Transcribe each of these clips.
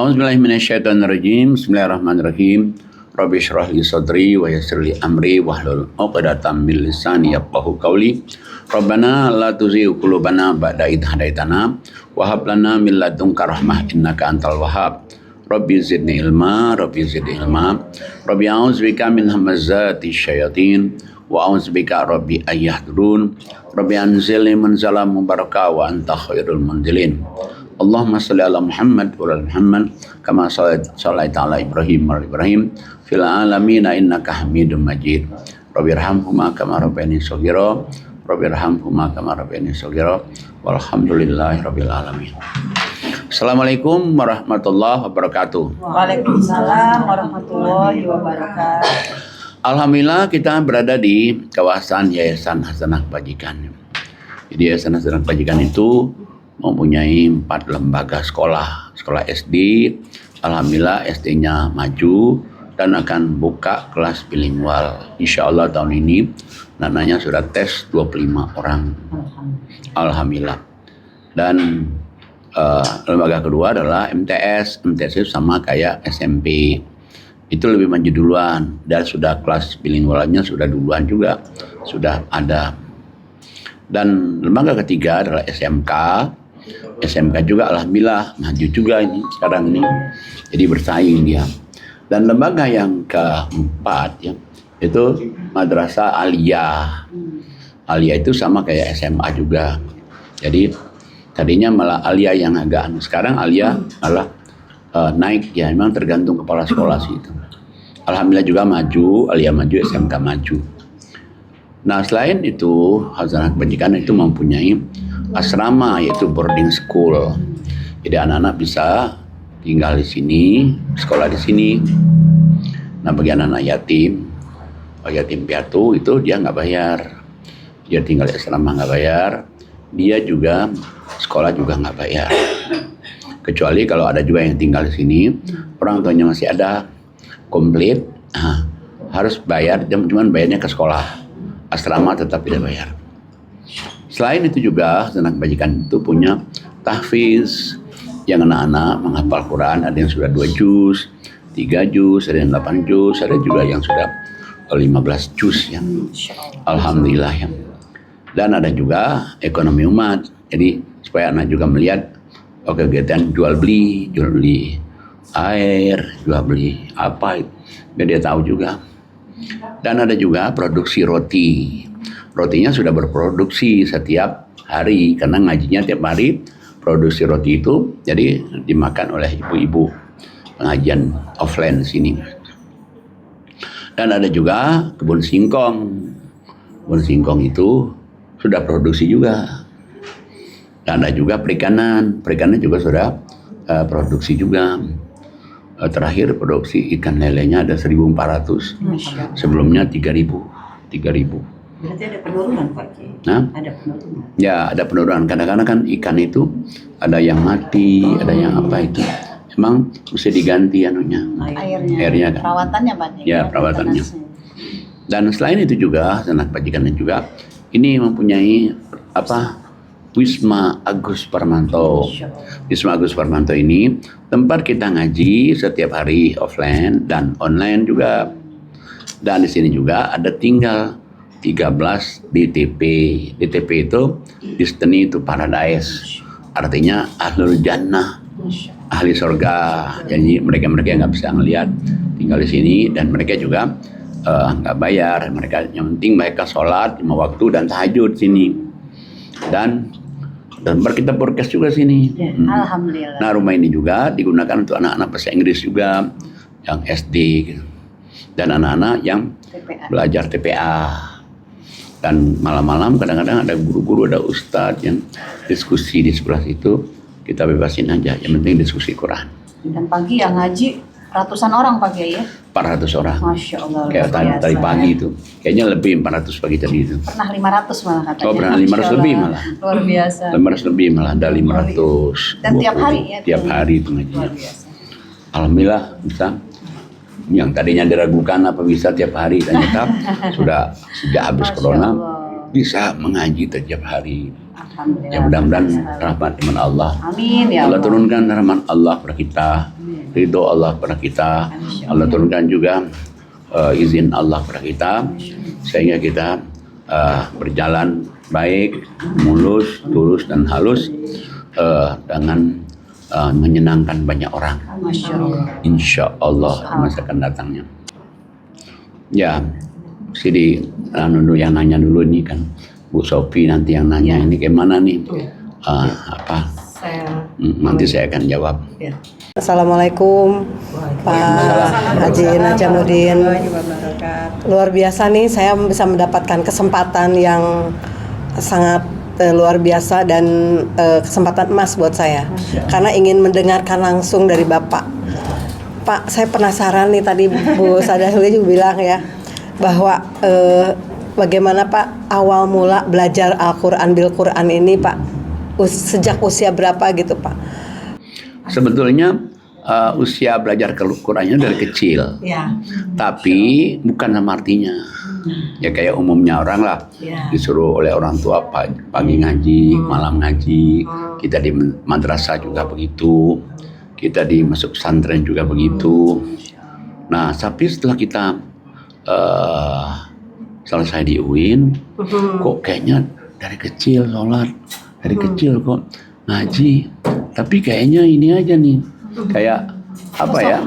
A'udzubillahiminasyaitonirrajim. Bismillahirrahmanirrahim. Rabbi shrah li sadri wa yassir li amri wahlul 'uqdatam min lisani yafqahu qawli. Rabbana la tuzigh qulubana ba'da idh hadaitana wa hab lana min ladunka rahmah innaka antal wahhab. Rabbi zidni ilma, Rabbi zidni ilma. Rabbi a'udzubika min hamazati syayatin wa a'udzubika Rabbi ayyahdurun. Rabbi anzilni manzalan mubaraka wa anta khairul munzilin. Allahumma salli ala Muhammad wa ala Muhammad kama shallaita ala Ibrahim wa ala Ibrahim fil alamin innaka Hamidum Majid. Rabbirhamhuma kama rabbayani shaghira. Rabbirhamhuma kama rabbayani shaghira. Walhamdulillahi rabbil alamin. Assalamualaikum warahmatullahi wabarakatuh. Waalaikumsalam warahmatullahi wabarakatuh. Alhamdulillah kita berada di kawasan Yayasan Hasanah Kebajikan. Jadi Yayasan Hasanah Kebajikan itu mempunyai 4 lembaga sekolah SD. Alhamdulillah SD-nya maju dan akan buka kelas bilingual. Insya Allah tahun ini nananya sudah tes 25 orang. Alhamdulillah. Dan lembaga kedua adalah MTS. MTS itu sama kayak SMP. Itu lebih maju duluan dan sudah kelas bilingualnya sudah duluan juga. Sudah ada. Dan lembaga ketiga adalah SMK. SMK juga alhamdulillah maju juga ini sekarang ini, jadi bersaing dia. Dan lembaga yang keempat ya, itu Madrasah Aliyah. Aliyah itu sama kayak SMA juga. Jadi tadinya malah Aliyah yang agak sekarang Aliyah malah naik ya, memang tergantung kepala sekolah sih itu. Alhamdulillah juga maju, Aliyah maju, SMK maju. Nah selain itu Hasanah Kebajikan itu mempunyai asrama yaitu boarding school. Jadi anak-anak bisa tinggal di sini, sekolah di sini. Nah bagi anak-anak yatim piatu itu dia nggak bayar. Dia tinggal di asrama nggak bayar. Dia juga sekolah juga nggak bayar. Kecuali kalau ada juga yang tinggal di sini, orang tuanya masih ada komplit, harus bayar. Cuman bayarnya ke sekolah. Asrama tetap tidak bayar. Selain itu juga Hasanah Kebajikan itu punya tahfiz yang anak-anak menghafal Quran. Ada yang sudah 2 juz, 3 juz, ada yang 8 juz, ada juga yang sudah 15 juz ya. Alhamdulillah ya. Dan ada juga ekonomi umat. Jadi supaya anak juga melihat kegiatan jual beli air, jual beli apa, biar dia tahu juga. Dan ada juga produksi roti. Rotinya sudah berproduksi setiap hari karena ngajinya tiap hari. Produksi roti itu jadi dimakan oleh ibu-ibu pengajian offline sini. Dan ada juga kebun singkong. Kebun singkong itu sudah produksi juga. Dan ada juga perikanan. Perikanan juga sudah produksi juga. Terakhir produksi ikan lelenya ada 1.400. Sebelumnya 3.000. Berarti ada penurunan Pak Ki? Nah? Ada penurunan? Ya ada penurunan. Kadang-kadang kan ikan itu ada yang mati, ada yang apa itu. Emang mesti diganti anunya. Airnya kan. Perawatannya Pak Ki? Ya perawatannya. Dan selain itu juga Hasanah Kebajikan juga ini mempunyai Wisma Agus Parmanto. Wisma Agus Parmanto ini tempat kita ngaji setiap hari offline dan online juga. Dan di sini juga ada tinggal 13 DTP. DTP itu Destiny to Paradise. Artinya Ahlul Jannah, ahli surga. Jadi mereka nggak bisa ngelihat tinggal di sini dan mereka juga nggak bayar. Mereka yang penting mereka sholat 5 waktu dan tahajud sini. Dan kita podcast juga sini. Ya, alhamdulillah. Nah rumah ini juga digunakan untuk anak-anak bahasa Inggris juga yang SD gitu. Dan anak-anak yang belajar TPA. Dan malam-malam kadang-kadang ada guru-guru, ada ustadz yang diskusi di sebelah situ. Kita bebasin aja, yang penting diskusi Quran. Dan pagi yang ngaji ratusan orang Pak Kiai ya? 400 orang. Masya Allah. Kayak tadi pagi itu. Kayaknya lebih 400 pagi tadi itu. Pernah 500 malah katanya. Oh pernah 500 lebih malah. Luar biasa. 500 lebih malah, ada 500. Dan tiap hari ya? Tiap hari itu ngajinya. Luar biasa. Alhamdulillah bisa. Yang tadinya diragukan apa bisa tiap hari, ternyata sudah sejak habis corona bisa mengaji tiap hari. Alhamdulillah. Ya mudah-mudahan rahmat iman Allah. Amin ya Allah Allah. turunkan rahmat Allah kepada kita, ridho Allah kepada kita. Allah turunkan juga izin Allah kepada kita, sehingga kita berjalan baik, mulus, lurus dan halus dengan menyenangkan banyak orang. Masya Allah. Insya Allah masa akan datangnya. Ya, Sidi dulu yang nanya dulu ini kan, Bu Sophie nanti yang nanya ini gimana nih? Apa? Nanti saya akan jawab. Assalamualaikum Pak Haji Najamuddin. Luar biasa nih, saya bisa mendapatkan kesempatan yang sangat luar biasa dan kesempatan emas buat saya, karena ingin mendengarkan langsung dari Bapak. Pak, saya penasaran nih, tadi Bu Sadahuli juga bilang ya bahwa bagaimana Pak awal mula belajar Al-Quran bil Quran ini Pak, sejak usia berapa gitu Pak? Sebetulnya usia belajar Qurannya dari kecil, Ya. tapi bukan sama artinya. Ya kayak umumnya orang lah, disuruh oleh orang tua pagi ngaji, malam ngaji. Kita di madrasah juga begitu, kita di masuk pesantren juga begitu. Nah, tapi setelah kita selesai di UIN, kok kayaknya dari kecil sholat, dari kecil kok ngaji, tapi kayaknya ini aja nih, kayak apa ya?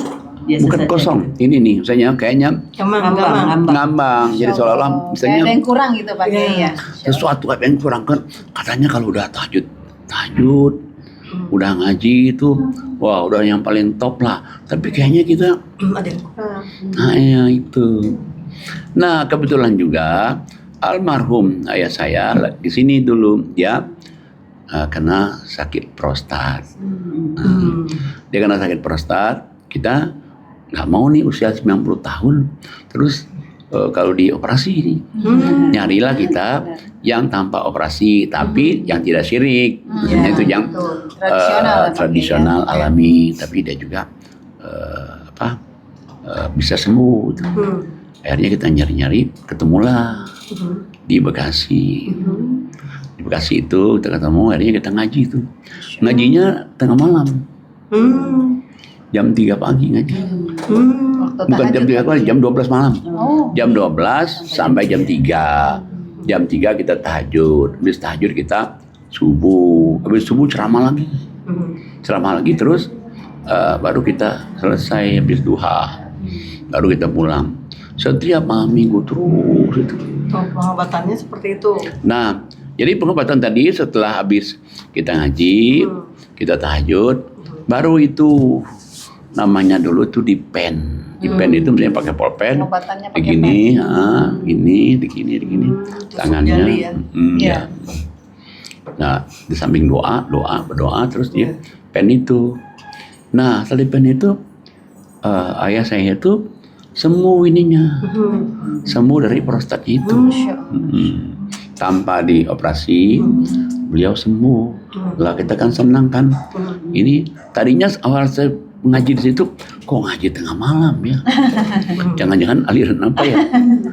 Bukan kosong, ini nih, misalnya kayaknya ngambang, jadi seolah-olah misalnya ada yang kurang gitu Pak Kiai ya. sesuatu apa yang kurang kan, katanya kalau udah tahajud, udah ngaji itu, wah udah yang paling top lah. Tapi kayaknya kita, nah ya itu. Nah kebetulan juga almarhum ayah saya di sini dulu dia kena sakit prostat. Dia kena sakit prostat, kita nggak mau nih usia 90 tahun terus kalau dioperasi ini. Nyarilah kita yang tanpa operasi tapi yang tidak syirik, maksudnya itu yang tradisional alami, tapi dia juga bisa sembuh gitu. Akhirnya kita nyari-nyari, ketemulah di Bekasi. Di Bekasi itu kita ketemu, akhirnya kita ngaji itu. Ngajinya tengah malam. Jam 3 pagi ngaji. Bukan jam 3 pagi, jam 12 malam. Jam 12 sampai jam 3. Jam 3 kita tahajud. Habis tahajud kita subuh. Habis subuh ceramah lagi. Ceramah lagi terus baru kita selesai habis duha. Baru kita pulang. Setiap malam minggu terus itu. Pengobatannya seperti itu. Nah, jadi pengobatan tadi setelah habis kita ngaji, kita tahajud, baru itu namanya dulu tuh di pen. Di pen itu misalnya pakai pulpen, begini, begini, tangannya, jari ya? Ya. Nah, di samping berdoa, terus dia pen itu. Nah, setelah di pen itu, ayah saya itu sembuh ininya, sembuh dari prostatnya itu, tanpa dioperasi, beliau sembuh. Lah kita kan senang kan. Ini tadinya awal saya ngaji di situ, kok ngaji tengah malam ya? Jangan-jangan aliran apa ya?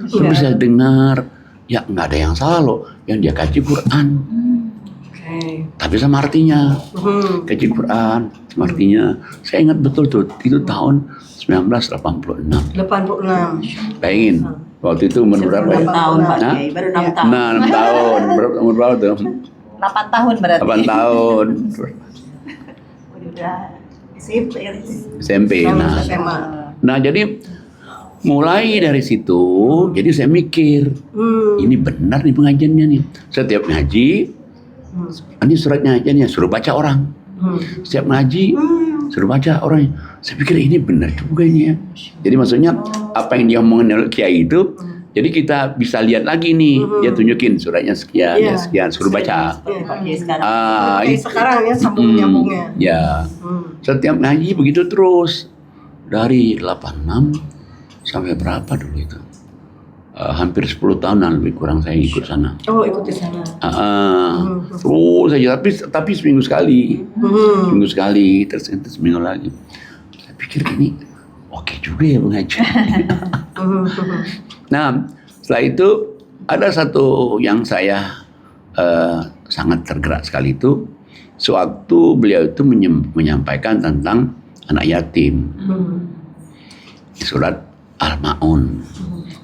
Terus saya dengar, ya nggak ada yang salah loh, yang dia kaji Quran. Tapi sama artinya, kaji Quran, sama artinya. Saya ingat betul tuh, itu tahun 1986. 86. Bayangin, waktu itu umur berapa ya? 6 tahun Pak Kiai, baru 6 tahun. Nah, 6 tahun. Umur berapa tuh? 8 tahun berarti. 8 tahun. Udah SMP. Nah, jadi mulai dari situ, jadi saya mikir, ini benar nih pengajiannya nih. Setiap ngaji, ini suratnya aja nih, suruh baca orang. Setiap ngaji, suruh baca orang. Saya pikir ini benar juga ini ya. Jadi maksudnya apa yang dia omongin oleh kiai itu, jadi kita bisa lihat lagi nih, dia tunjukin suratnya sekian, ya sekian, suruh baca. Sekarang ya sambung-nyambungnya. Ya, setiap ngaji begitu terus dari 86 sampai berapa dulu itu? Hampir 10 tahunan lebih kurang saya ikut sana. Oh, ikut di sana. Terus saja, tapi seminggu sekali, seminggu sekali, terus seminggu lagi. Saya pikir ini oke juga ya pengajian. Nah, setelah itu ada satu yang saya sangat tergerak sekali itu sewaktu beliau itu menyampaikan tentang anak yatim. Di surat Al-Ma'un,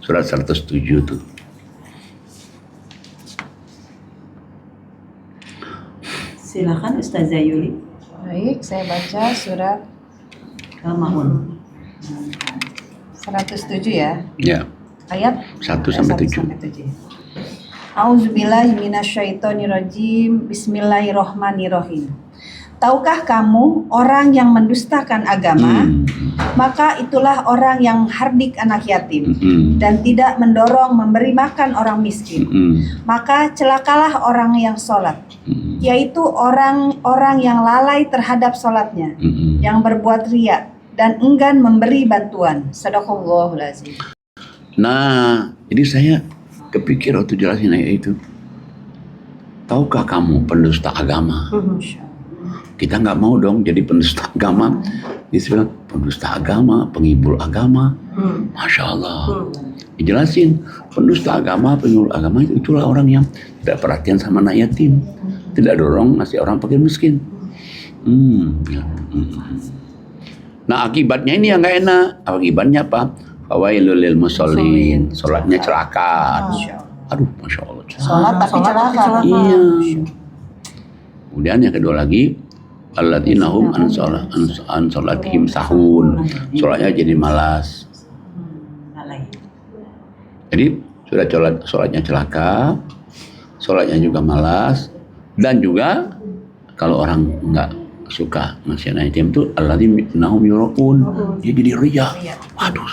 surat 107 tuh. Silakan Ustazah Yuli. Baik, saya baca surat Al-Maun 107 ya. Ya, Ayat 1 sampai 7. A'udzubillahi minasyaitonirrajim. Bismillahirrohmanirrohim. Tahukah kamu orang yang mendustakan agama, maka itulah orang yang menghardik anak yatim dan tidak mendorong memberi makan orang miskin. Maka celakalah orang yang sholat, yaitu orang-orang yang lalai terhadap sholatnya, yang berbuat riya dan enggan memberi bantuan. Shadaqallahul azim. Nah, jadi saya kepikir waktu jelasin ayat itu. Tahukah kamu pendusta agama? Kita nggak mau dong jadi pendusta agama. Dia bilang pendusta agama, penghibur agama. Masya Allah. Dijelasin pendusta agama, penghibur agama itulah orang yang tidak perhatian sama anak yatim, tidak dorong ngasih orang fakir miskin. Nah akibatnya ini yang nggak enak. Akibatnya apa? Fawailul lil musallin, sholatnya celaka. Aduh, masya Allah. Sholat tapi celaka. Iya. Kemudian yang kedua lagi, alladzina hum an sholatihim sahun. Sholatnya jadi malas. Jadi sudah sholatnya celaka, sholatnya juga malas, dan juga kalau orang nggak suka ngasih anak yatim itu alladzina hum yura'un, dia jadi riya. Waduh,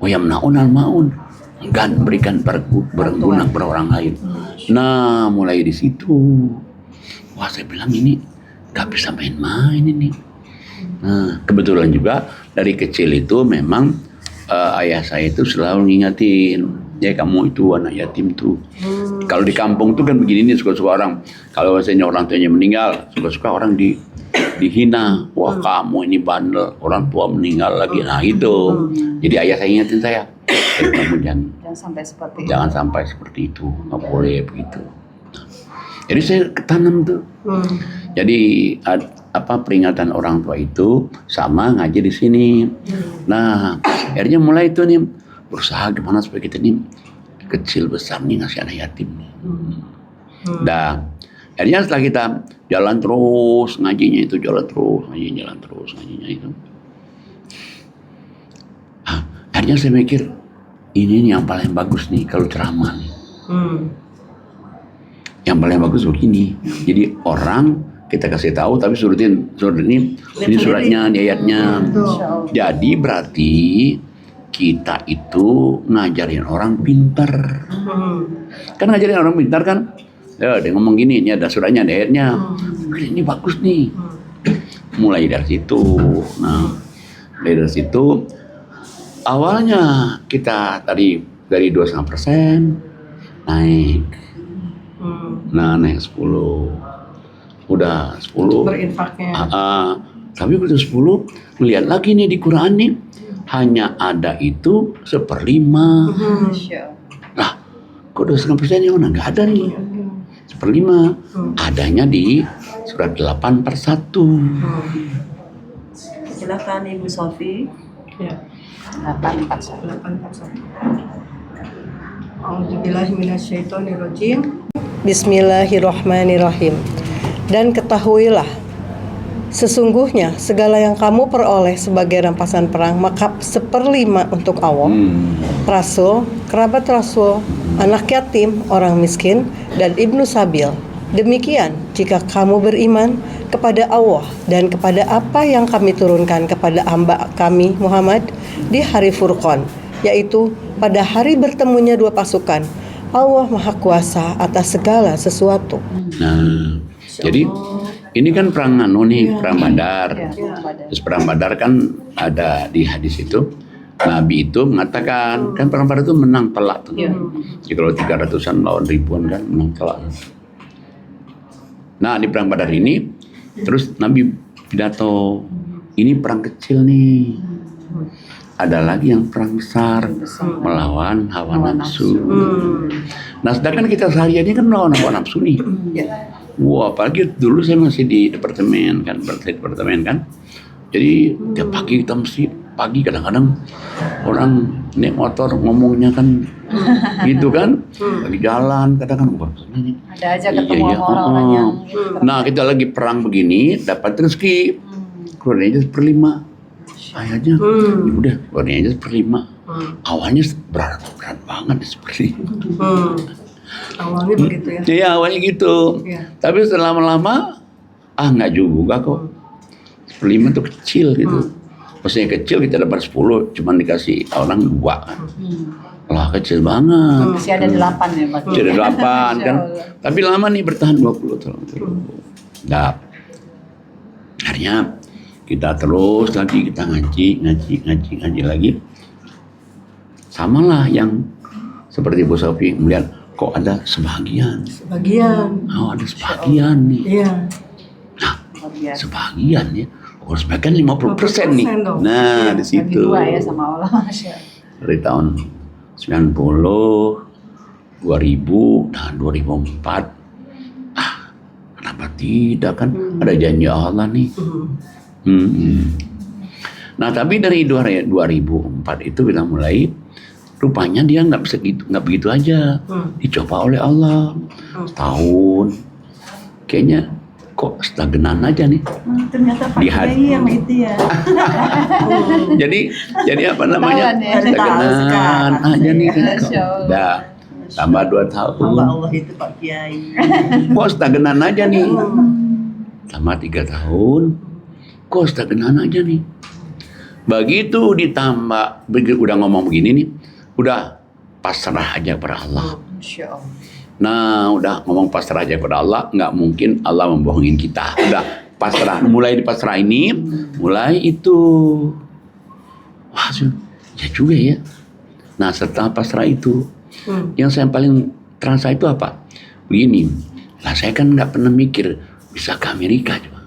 wayamnaun al-maun, enggan berikan berguna pada orang lain. Nah, mulai di situ, wah saya bilang ini nggak bisa main-main ini. Nah, kebetulan juga dari kecil itu memang ayah saya itu selalu ngingetin, ya kamu itu anak yatim tuh. Kalau di kampung tuh kan begini nih, suka-suka orang, kalau misalnya orang tuanya meninggal, suka-suka orang dihina. Wah kamu ini bandel, orang tua meninggal lagi. Nah itu. Jadi ayah saya ingetin saya, kamu jangan sampai seperti itu, nggak boleh begitu. Jadi saya ketanam tuh. Jadi peringatan orang tua itu sama ngaji di sini. Nah akhirnya mulai itu nih berusaha gimana supaya kita nih kecil besar nih ngasih anak yatim nih. Dan akhirnya setelah kita jalan terus ngajinya itu, jalan terus ngajinya itu. Akhirnya saya mikir ini nih yang paling bagus nih kalau ceramah nih. Yang paling bagus begini. Jadi orang kita kasih tahu tapi surat ini suratnya, ini ayatnya. Jadi berarti kita itu ngajarin orang pintar. Kan ngajarin orang pintar kan? Ya, dia ngomong gini, ini ada suratnya, ada ayatnya. Ini bagus nih. Mulai dari situ. Nah, dari situ awalnya kita tadi dari 2,5% naik. Nah, naik 10. Udah 10. Berinfaknya. Tapi udah 10, melihat lagi nih di Quran nih, hanya ada itu 1/5. Lah, kok 2,5% ya mana? Nggak ada nih. 1/5. Adanya di surat 8/1. Silakan Ibu Sofi. Ya. 8/1. A'udzubillahi minasyaitonirrajim. Bismillahirrahmanirrahim. Dan ketahuilah, sesungguhnya segala yang kamu peroleh sebagai rampasan perang, maka 1/5 untuk Allah, Rasul, kerabat Rasul, anak yatim, orang miskin, dan ibnu sabil. Demikian jika kamu beriman kepada Allah dan kepada apa yang kami turunkan kepada hamba kami Muhammad di hari Furqan, yaitu pada hari bertemunya dua pasukan. Allah Maha Kuasa atas segala sesuatu. Nah, jadi ini kan perang perang Badar. Terus perang Badar kan ada di hadis itu. Nabi itu mengatakan, kan perang Badar itu menang telak tuh. Jadi kalau 300-an lawan ribuan kan menang telak. Nah di perang Badar ini, terus Nabi pidato, ini perang kecil nih. ada lagi yang perang besar melawan hawa nafsu. Nah, sedangkan kita sehari-hari kan melawan hawa nafsu nih. Wah, apalagi dulu saya masih di departemen kan, jadi tiap pagi kita mesti kadang-kadang orang naik motor ngomongnya kan gitu kan, lagi jalan kadang-kadang ada aja ketemu sama orang-orang yang nah kita lagi perang begini dapat rezeki keluarnya aja 1/5 ayahnya udah keluarnya aja 1/5 awalnya berat banget seperti Awalnya begitu ya? Iya awalnya gitu. Tapi setelah lama nggak juga kok. 1/5 tuh kecil gitu. Maksudnya kecil kita dapat 10, cuman dikasih orang 2 kan. Lah kecil banget. masih ada 8 ya Pak. Masih ada 8 kan. Tapi lama nih bertahan 20 tahun. Nah, akhirnya kita terus lagi kita ngaji lagi. Samalah yang seperti Bu Sofi melihat kok ada sebagian. Oh ada sebagian nih. Iya. Nah sebagian ya. Kalau sebagian 50% nih. Nah di situ. Dua ya sama Allah. Dari tahun 90, 2000, nah 2004. Kenapa tidak kan? Ada janji Allah nih. Nah tapi dari 2004 itu kita mulai rupanya dia nggak begitu aja dicoba oleh Allah setahun kayaknya kok stagnan aja nih ternyata Pak Kiai yang itu ya jadi apa namanya stagnan aja nih kan udah tambah 2 tahun Allah itu Pak Kiai kok stagnan aja nih tambah 3 tahun kok stagnan aja nih begitu ditambah udah ngomong begini nih udah pasrah aja pada Allah. Nah, udah ngomong pasrah aja pada Allah, nggak mungkin Allah membohongin kita. Udah pasrah, mulai di pasrah ini, mulai itu, wah, ya juga ya. Nah, setelah pasrah itu, yang saya paling terasa itu apa? Begini, lah saya kan nggak pernah mikir bisa ke Amerika coba.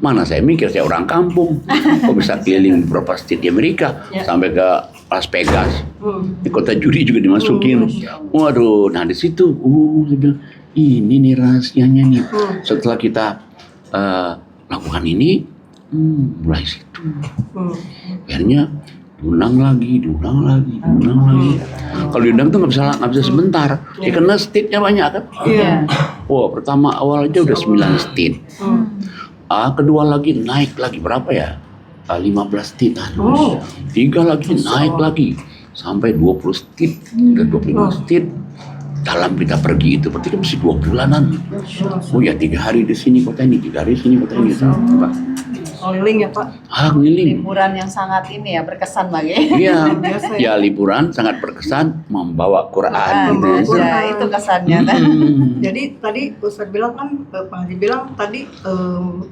Mana saya mikir saya orang kampung, kok bisa keliling beberapa state di Amerika sampai ke Las Vegas, di kota judi juga dimasukin. Waduh, nah di situ, saya bilang ini nih rahasianya nih. Setelah kita lakukan ini, mulai situ. Akhirnya diundang lagi. Kalau diundang tuh nggak bisa sebentar, ya karena state-nya banyak kan. Wah, pertama awal aja udah 9 state. Kedua lagi naik lagi berapa ya? 15 state. 3 lagi naik lagi sampai 20 state dan 25 state. Dalam kita pergi itu berarti kan mesti 2 bulanan. Oh ya 3 hari di sini kota ini, 3 hari di sini kota ini. Keliling ya Pak? Keliling. Liburan yang sangat ini ya berkesan bagi. Iya, ya liburan sangat berkesan membawa Quran. Itu kesannya. Jadi tadi Ustaz bilang kan, Pak Haji bilang tadi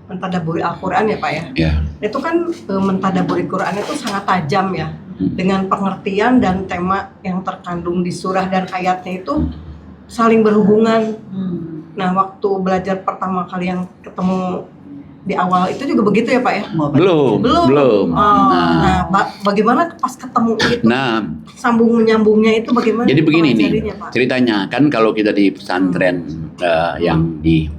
mentadaburi Al-Quran ya Pak ya? Ya. Itu kan mentadaburi Quran itu sangat tajam ya. Dengan pengertian dan tema yang terkandung di surah dan ayatnya itu saling berhubungan. Nah waktu belajar pertama kali yang ketemu di awal itu juga begitu ya Pak ya? Belum. Nah, bagaimana pas ketemu itu? Nah, sambung menyambungnya itu bagaimana? Jadi begini nih Pak? ceritanya kan kalau kita di pesantren yang di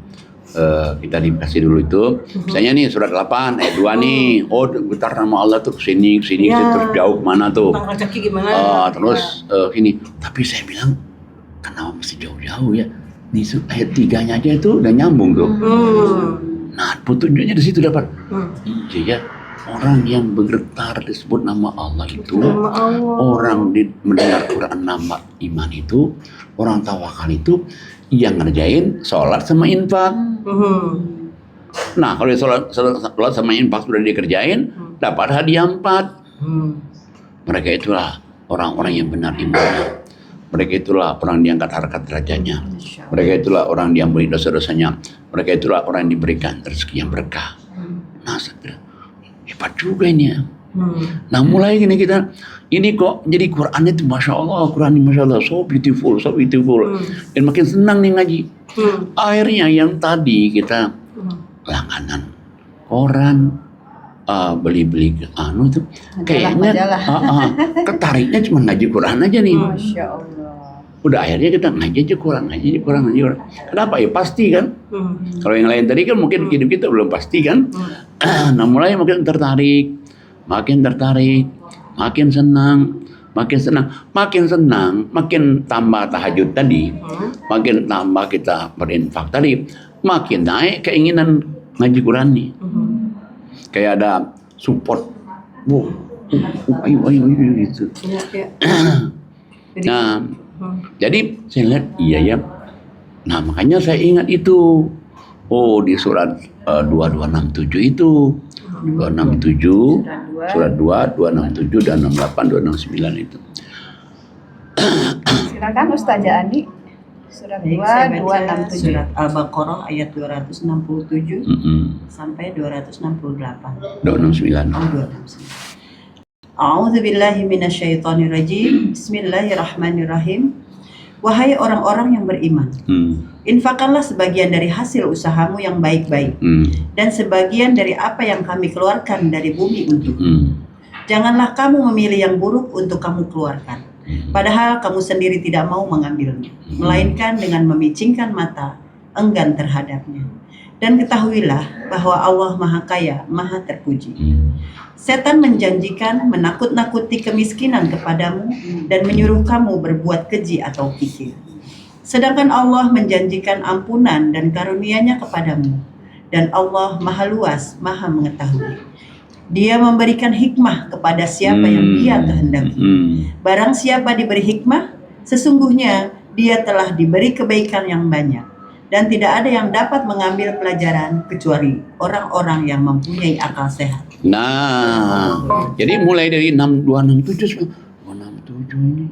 kita dikasih dulu itu, misalnya nih surat 8 ayat 2 nih, bentar nama Allah tuh kesini terus jauh kemana tuh? Tentang rezeki gimana? Terus ini, tapi saya bilang kenapa mesti jauh-jauh ya? Di ayat 3-nya aja itu udah nyambung tuh. Nah, petunjuknya di situ dapat. Iya, orang yang bergetar disebut nama Allah itu, orang mendengar Quran nama iman itu, orang tawakal itu, yang ngerjain sholat sama infak. Nah, kalau sholat sama infak sudah dikerjain, dapat hadiah 4. Mereka itulah orang-orang yang benar imannya. Mereka itulah orang yang diangkat harkat derajatnya. Mereka itulah orang yang diampuni dosa-dosanya. Mereka itulah orang yang diberikan rezeki yang berkah. Nah, saya bilang, hebat juga ini ya. Nah, mulai gini kita, ini kok jadi Quran itu Masya Allah, Quran ini Masya Allah, so beautiful. Dan makin senang nih ngaji. Akhirnya yang tadi kita langganan koran, beli-beli anu itu kayaknya majalah. ketariknya cuma ngaji Quran aja nih. Masya Allah. Udah akhirnya kita ngaji aja Quran. Kenapa ya? Pasti kan. Kalau yang lain tadi kan mungkin hidup kita belum pasti kan. Nah mulai makin tertarik, makin senang, makin tambah tahajud tadi, makin tambah kita berinfak tadi, makin naik keinginan ngaji Quran nih. Kayak ada support, ayo gitu. Nah, jadi saya lihat iya ya. Nah makanya saya ingat itu. Oh di surat 2267 itu. 267, surat 2, 267, dan 68, 269 itu. Silakan Ustazah Ani. Surat 2, 267. Surat Al-Baqarah ayat 267 sampai 268. 269. A'udzu billahi minasyaitonir rajim. Bismillahirrahmanirrahim. Wahai orang-orang yang beriman, infakkanlah sebagian dari hasil usahamu yang baik-baik dan sebagian dari apa yang kami keluarkan dari bumi untukmu. Janganlah kamu memilih yang buruk untuk kamu keluarkan, padahal kamu sendiri tidak mau mengambilnya, melainkan dengan memicingkan mata, enggan terhadapnya. Dan ketahuilah bahwa Allah Maha Kaya, Maha Terpuji. Setan menjanjikan menakut-nakuti kemiskinan kepadamu dan menyuruh kamu berbuat keji atau kikir. Sedangkan Allah menjanjikan ampunan dan karunia-Nya kepadamu. Dan Allah Maha Luas, Maha Mengetahui. Dia memberikan hikmah kepada siapa yang Dia kehendaki. Barang siapa diberi hikmah, sesungguhnya dia telah diberi kebaikan yang banyak. Dan tidak ada yang dapat mengambil pelajaran kecuali orang-orang yang mempunyai akal sehat. Nah, jadi mulai dari 267 ini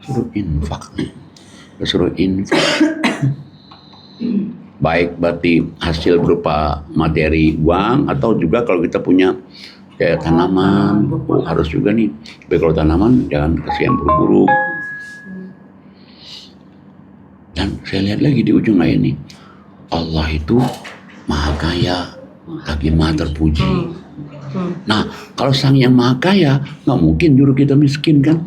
suruh infak nih. Suruh infak. Baik berarti hasil berupa materi uang atau juga kalau kita punya kayak tanaman, harus juga nih. Tapi kalau tanaman jangan kasih yang buru-buru. Dan saya lihat lagi di ujung ayat ini, Allah itu Maha Kaya, lagi Maha Terpuji. Nah, kalau Sang yang Maha Kaya, nggak mungkin nyuruh kita miskin kan?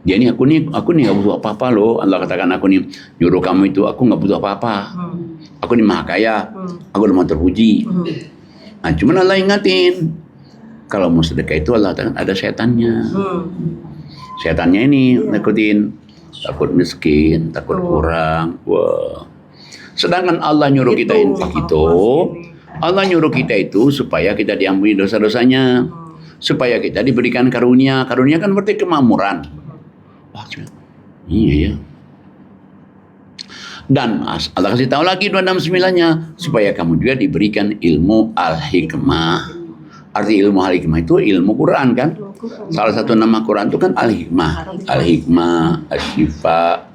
Dia nih aku nih nggak butuh apa-apa loh. Allah katakan aku nih nyuruh kamu itu, aku nggak butuh apa-apa. Aku nih Maha Kaya, aku udah Maha Terpuji. Nah, cuman Allah ingatin, kalau mau sedekah itu Allah katakan ada setannya. Setannya ini nakutin. Takut miskin, takut kurang. Wah. Sedangkan Allah nyuruh kita infak itu, Allah nyuruh kita itu supaya kita diampuni dosa-dosanya, supaya kita diberikan karunia. Karunia kan berarti kemakmuran. Wah, iya ya. Dan Allah kasih tahu lagi 269-nya supaya kamu juga diberikan ilmu al-hikmah. Arti ilmu al-hikmah itu ilmu Quran kan? Salah satu nama Quran itu kan al-hikmah. Al-hikmah, al-syifa,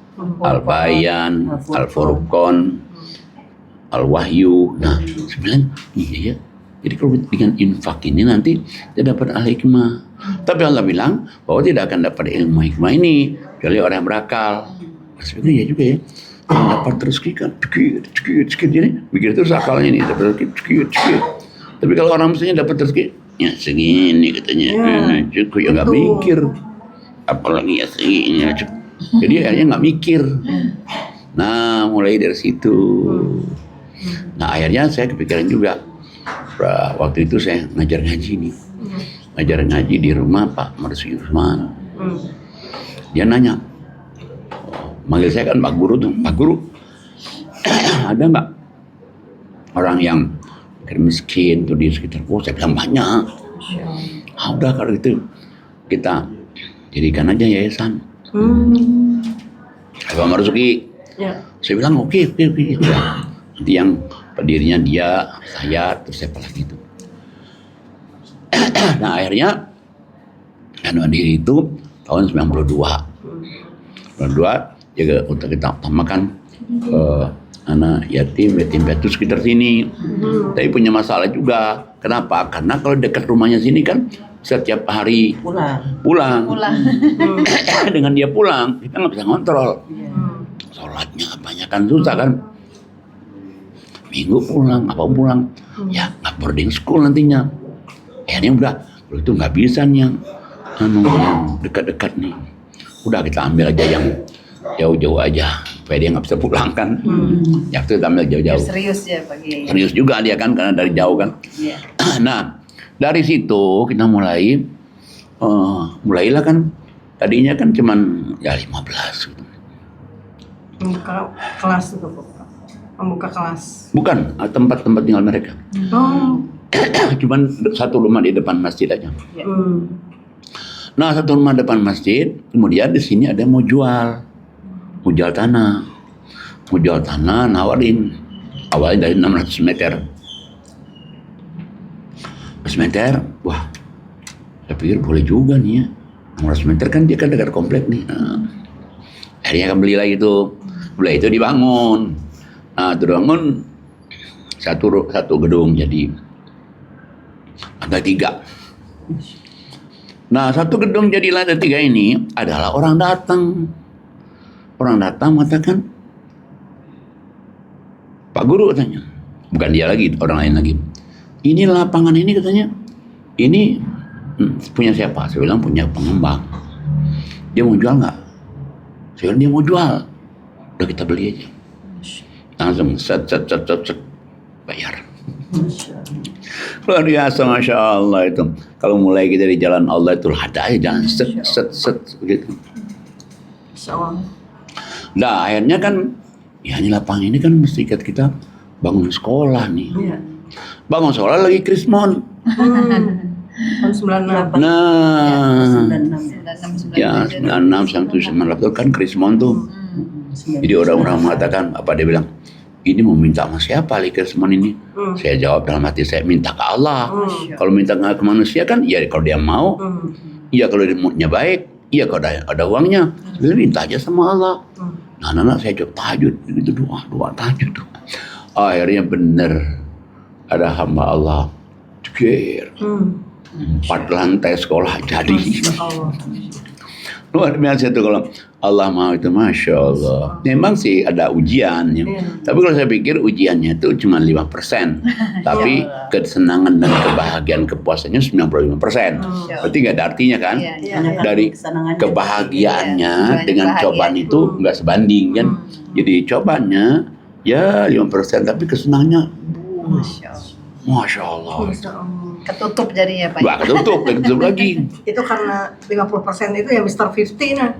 al-bayan, al-furqan, al-wahyu. Nah, sebenarnya iya ya. Jadi kalau dengan infak ini nanti dia dapat al-hikmah. Tapi Allah bilang bahwa tidak akan dapat ilmu hikmah ini kecuali orang yang berakal. Sebenarnya ya juga ya. Yang dapat rezeki kan sedikit ini pikir terus akalnya ini dapat rezeki sedikit. Tapi kalau orang misalnya dapat rezeki ya segini katanya, cukup ya nggak mikir, apalagi ya segini cukup. Jadi akhirnya nggak mikir. Nah mulai dari situ. Nah akhirnya saya kepikiran juga. Waktu itu saya ngajar ngaji nih, ngajar ngaji di rumah Pak Marsi Usman. Dia nanya, manggil saya kan Pak Guru tuh, Pak Guru, ada nggak orang yang miskin tuh di sekitar saya bilang banyak. Udah kalau gitu kita jadikan aja yayasan. Pak Marzuki, saya bilang oke. Nanti yang pendirinya dia, saya, terus siapa lagi itu. Nah akhirnya kan pendiri itu tahun 92 juga untuk kita utamakan anak yatim piatu sekitar sini. Tapi punya masalah juga. Kenapa? Karena kalau dekat rumahnya sini kan setiap hari pulang. Dengan dia pulang kita nggak bisa ngontrol. Sholatnya kebanyakan susah kan. Minggu pulang, apa pulang. Ya nggak boarding school nantinya. Akhirnya udah, kalau itu nggak bisa nih yang dekat-dekat nih. Udah kita ambil aja yang jauh-jauh aja, supaya dia nggak bisa pulang kan. Ya itu kita ambil jauh-jauh. Serius ya Pak Kiai. Serius juga dia kan, karena dari jauh kan. Iya. Nah, dari situ kita mulailah kan, tadinya kan cuman ya 15 gitu. Membuka kelas itu Pak. Membuka kelas. Bukan tempat-tempat tinggal mereka. Oh. Cuman satu rumah di depan masjid aja. Nah, satu rumah depan masjid, kemudian di sini ada yang mau jual tanah. Mau jual tanah, nawarin. Awalnya dari 600 meter. 600 meter, wah, saya pikir boleh juga nih ya. 600 meter kan dia kan dekat komplek nih. Nah, akhirnya kan beli lagi tuh. Beli itu dibangun. Nah, itu dibangun satu gedung jadi lantai 3. Nah, satu gedung jadi lantai 3 ini adalah orang datang. Orang datang mengatakan, Pak Guru katanya, bukan dia lagi, orang lain lagi. Ini lapangan ini katanya, ini punya siapa? Saya bilang punya pengembang. Dia mau jual nggak? Saya bilang dia mau jual. Udah kita beli aja. Langsung set bayar. Luar biasa, Masya Allah itu. Kalau mulai kita di jalan Allah itu ada aja, jangan set begitu. Nah, akhirnya kan, ya ini lapangan ini kan mesti kita bangun sekolah nih. Bangun sekolah lagi Krismon. Tahun 98. Nah, 96. ya 96 sampai 98 kan Krismon tuh. Jadi orang-orang mengatakan, apa dia bilang, ini mau minta sama siapa Ali Krismon ini? Saya jawab dalam hati saya, minta ke Allah. Kalau minta ke manusia kan, ya kalau dia mau, iya kalau dia moodnya baik, iya kalau ada uangnya, jadi minta aja sama Allah. Nah, anak saya jawab tahajud, itu doa tahajud. Akhirnya bener ada hamba Allah, cekir, 4 lantai sekolah jadi. Luar biasa itu kalau Allah mau itu, Masya Allah. Memang sih ada ujiannya. Tapi kalau saya pikir ujiannya itu cuma 5%. Tapi kesenangan dan kebahagiaan kepuasannya 95%. Berarti nggak ada artinya kan? Dari kebahagiaannya dengan cobaan itu nggak sebanding kan? Jadi cobaannya ya 5%, tapi kesenangannya Masya Allah. Ketutup jadinya Pak. Wah, ketutup lagi. Itu karena 50% itu ya Mr. 50 nah.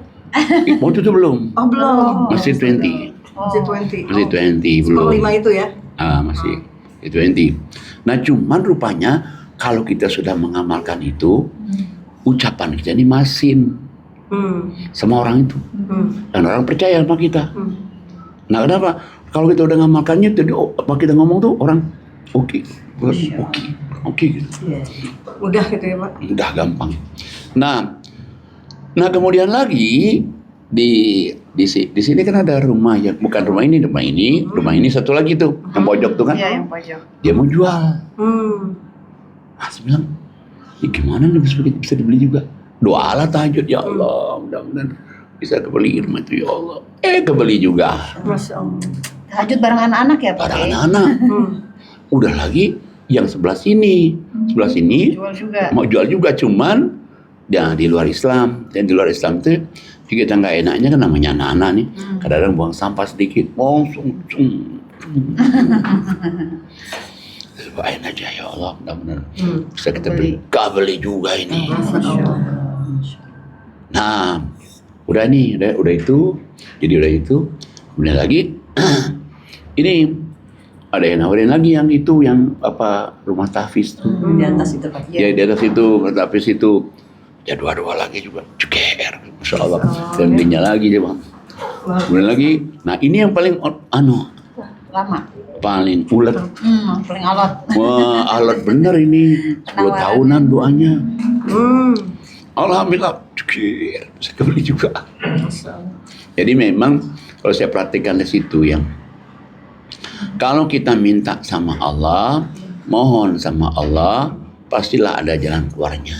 Waktu itu belum. Oh, belum. Masih 20. Masih 20. Masih 20 belum. 5 itu ya. Masih 20. Nah, cuman rupanya kalau kita sudah mengamalkan itu, ucapan kita ini masin sama orang itu. Dan orang percaya sama kita. Nah, kenapa? Kalau kita udah ngamalkannya, jadi apa kita ngomong tuh orang oke gitu. Mudah gitu ya Pak. Mudah, gampang. Nah kemudian lagi di sini kan ada rumah ya, bukan rumah ini satu lagi tuh yang pojok tuh kan. Iya, yang pojok. Dia mau jual. Nah, saya bilang, ya gimana nih bisa dibeli juga? Doalah tahajud, ya Allah, mudah-mudahan bisa kebeli rumah itu ya Allah. Kebeli juga. Masya Allah. Tahajud bareng anak-anak ya Pak. Bareng anak-anak. Udah lagi yang sebelah sini Jual juga. mau jual juga, cuman ya di luar Islam. Dan di luar Islam itu kita nggak enaknya kan namanya anak-anak nih, kadang-kadang buang sampah sedikit, doain aja ya Allah, mudah-mudahan bisa kita beli juga ini. Nah, udah itu, kemudian lagi ini ada yang nawarin lagi yang itu, yang apa, rumah tahfiz tuh. Di atas itu Pak. Ya di atas itu, rumah tahfiz itu. Ya dua lagi juga. Ceker. Masya Allah. Dan belinya lagi dia Bang. Kemudian lagi, nah ini yang paling Lama. paling ulet. Paling alot. Wah, alat bener ini. 10 tahunan doanya. Alhamdulillah. Ceker. Bisa kebeli juga. Jadi memang kalau saya perhatikan di situ yang kalau kita minta sama Allah, mohon sama Allah, pastilah ada jalan keluarnya.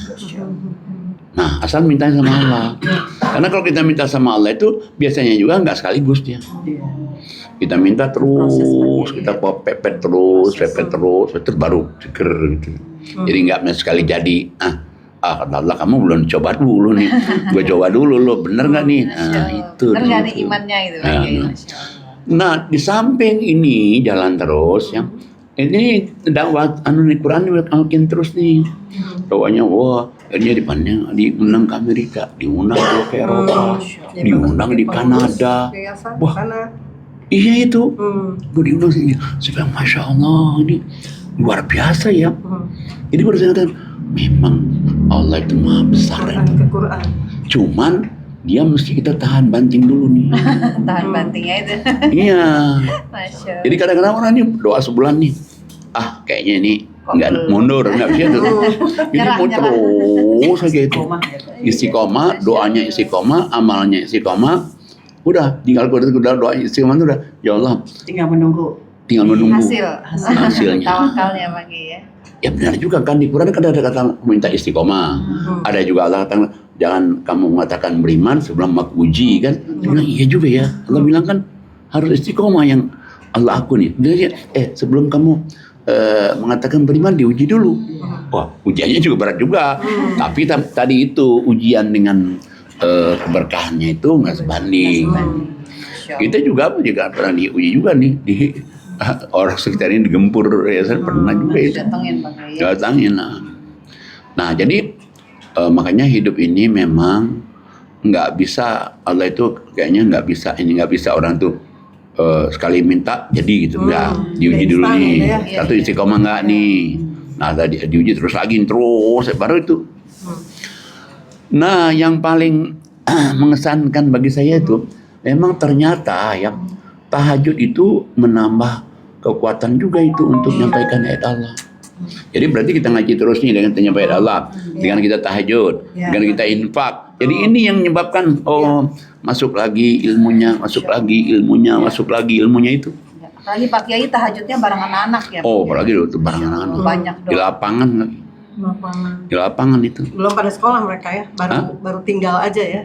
Nah, asal minta sama Allah. Karena kalau kita minta sama Allah itu biasanya juga nggak sekaligus dia. Kita minta Proses terus, lagi, kita ya. pepet terus, baru seger gitu. Jadi nggak sekali jadi. Kata Allah, kamu belum coba dulu nih. Gue coba dulu lo, bener nggak nih? Itu. Bener nggak nih gitu. imannya itu? Nah, Pak Kiai? nah. Nah, di samping ini jalan terus ya. Ini dakwah nih Quran makin terus nih. Doanya wah, ini diundang ke Amerika, diundang ke Eropa, diundang di Kanada. Wah, iya itu. Gue diundang sini. Saya bilang, Masya Allah, ini luar biasa ya. Jadi baru saya katakan, memang Allah itu maha besar. Cuman dia mesti kita tahan banting dulu nih. Tahan bantingnya itu. Iya. Masya. Jadi kadang-kadang orang ini doa sebulan nih. Kayaknya ini nggak mundur, nggak bisa tuh. Jadi mau terus aja itu. Istiqomah, doanya istiqomah, amalnya istiqomah. Udah, tinggal doa istiqomah itu udah. Ya Allah, Tinggal menunggu. Hasilnya. Tawakalnya Pak Kiai ya. Ya benar juga kan di Quran kan ada kata minta istiqomah. Ada juga Allah kata jangan kamu mengatakan beriman sebelum aku uji kan. Dia bilang iya juga ya. Allah bilang kan harus istiqomah yang Allah aku nih. Dia sebelum kamu mengatakan beriman diuji dulu. Wah ujiannya juga berat juga. Tapi tadi itu ujian dengan keberkahannya itu nggak sebanding. Kita juga pernah diuji juga nih di orang sekitar ini digempur ya saya pernah juga itu. Datangin Pak Kiai. Datangin. Nah jadi makanya hidup ini memang nggak bisa, Allah itu kayaknya nggak bisa orang tuh sekali minta jadi gitu, nggak diuji dulu nih satu istiqomah nggak nih. Nah tadi diuji terus baru itu. Nah yang paling mengesankan bagi saya itu memang ternyata ya tahajud itu menambah kekuatan juga itu untuk menyampaikan ayat Allah. Jadi berarti kita ngaji terus nih dengan menyampaikan ayat Allah, dengan kita tahajud, dengan kita infak. Jadi ini yang menyebabkan masuk lagi ilmunya itu. Apalagi Pak Kiai tahajudnya bareng anak-anak ya. Apalagi itu bareng anak-anak. Banyak Di lapangan lagi. Di lapangan itu. Belum pada sekolah mereka ya, baru tinggal aja ya.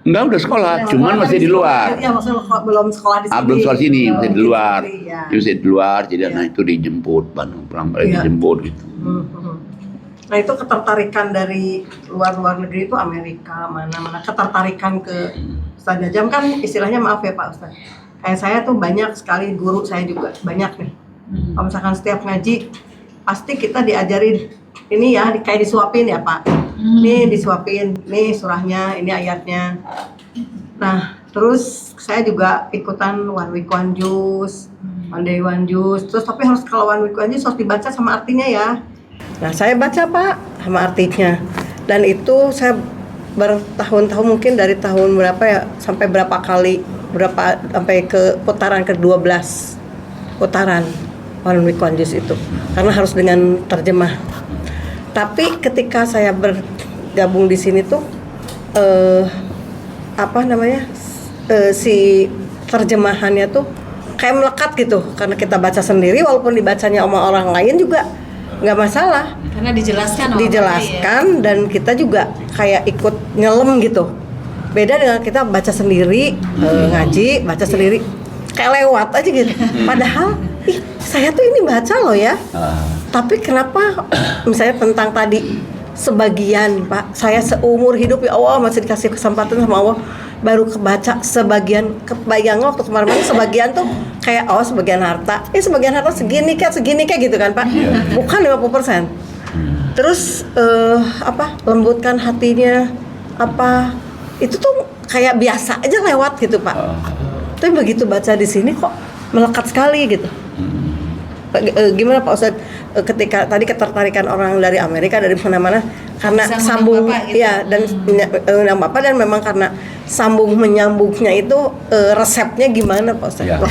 Enggak, udah sekolah, cuman masih di luar. Iya, maksudnya belum sekolah di sini. Belum sekolah sini, masih di luar. Ya. Masih di luar, jadi anak itu dijemput, pulang balik dijemput gitu. Nah itu ketertarikan dari luar negeri itu Amerika, mana-mana ketertarikan ke Ustaz Jajam kan istilahnya maaf ya Pak Ustaz. Kayak saya tuh banyak sekali guru saya juga banyak nih. Kalau misalkan setiap ngaji pasti kita diajarin ini ya kayak disuapin ya Pak. Nih disuapin, nih surahnya, ini ayatnya. Nah, terus saya juga ikutan one week one juice, one day one juice. Terus tapi harus kalau one week one juice harus dibaca sama artinya ya. Nah, saya baca Pak sama artinya. Dan itu saya bertahun-tahun mungkin dari tahun berapa ya sampai sampai ke putaran ke-12 putaran one week one juice itu. Karena harus dengan terjemah. Tapi ketika saya bergabung di sini tuh si terjemahannya tuh kayak melekat gitu karena kita baca sendiri walaupun dibacanya sama orang lain juga nggak masalah Karena dijelaskan dan kita juga kayak ikut nyelam gitu. Beda dengan kita baca sendiri ngaji baca sendiri kayak lewat aja gitu. Padahal saya tuh ini baca loh ya. Tapi kenapa misalnya tentang tadi sebagian Pak, saya seumur hidup ya Allah masih dikasih kesempatan sama Allah baru kebaca sebagian, kebayang waktu kemarin sebagian tuh kayak sebagian harta, sebagian harta segini kayak gitu kan Pak, bukan 50%. Terus lembutkan hatinya itu tuh kayak biasa aja lewat gitu Pak. Tapi begitu baca di sini kok melekat sekali gitu. Gimana Pak Ustadz ketika tadi ketertarikan orang dari Amerika dari mana-mana karena bisa sambung Bapak, gitu. ya dan Bapak dan memang karena sambung menyambungnya itu resepnya gimana Pak Ustadz? Ya.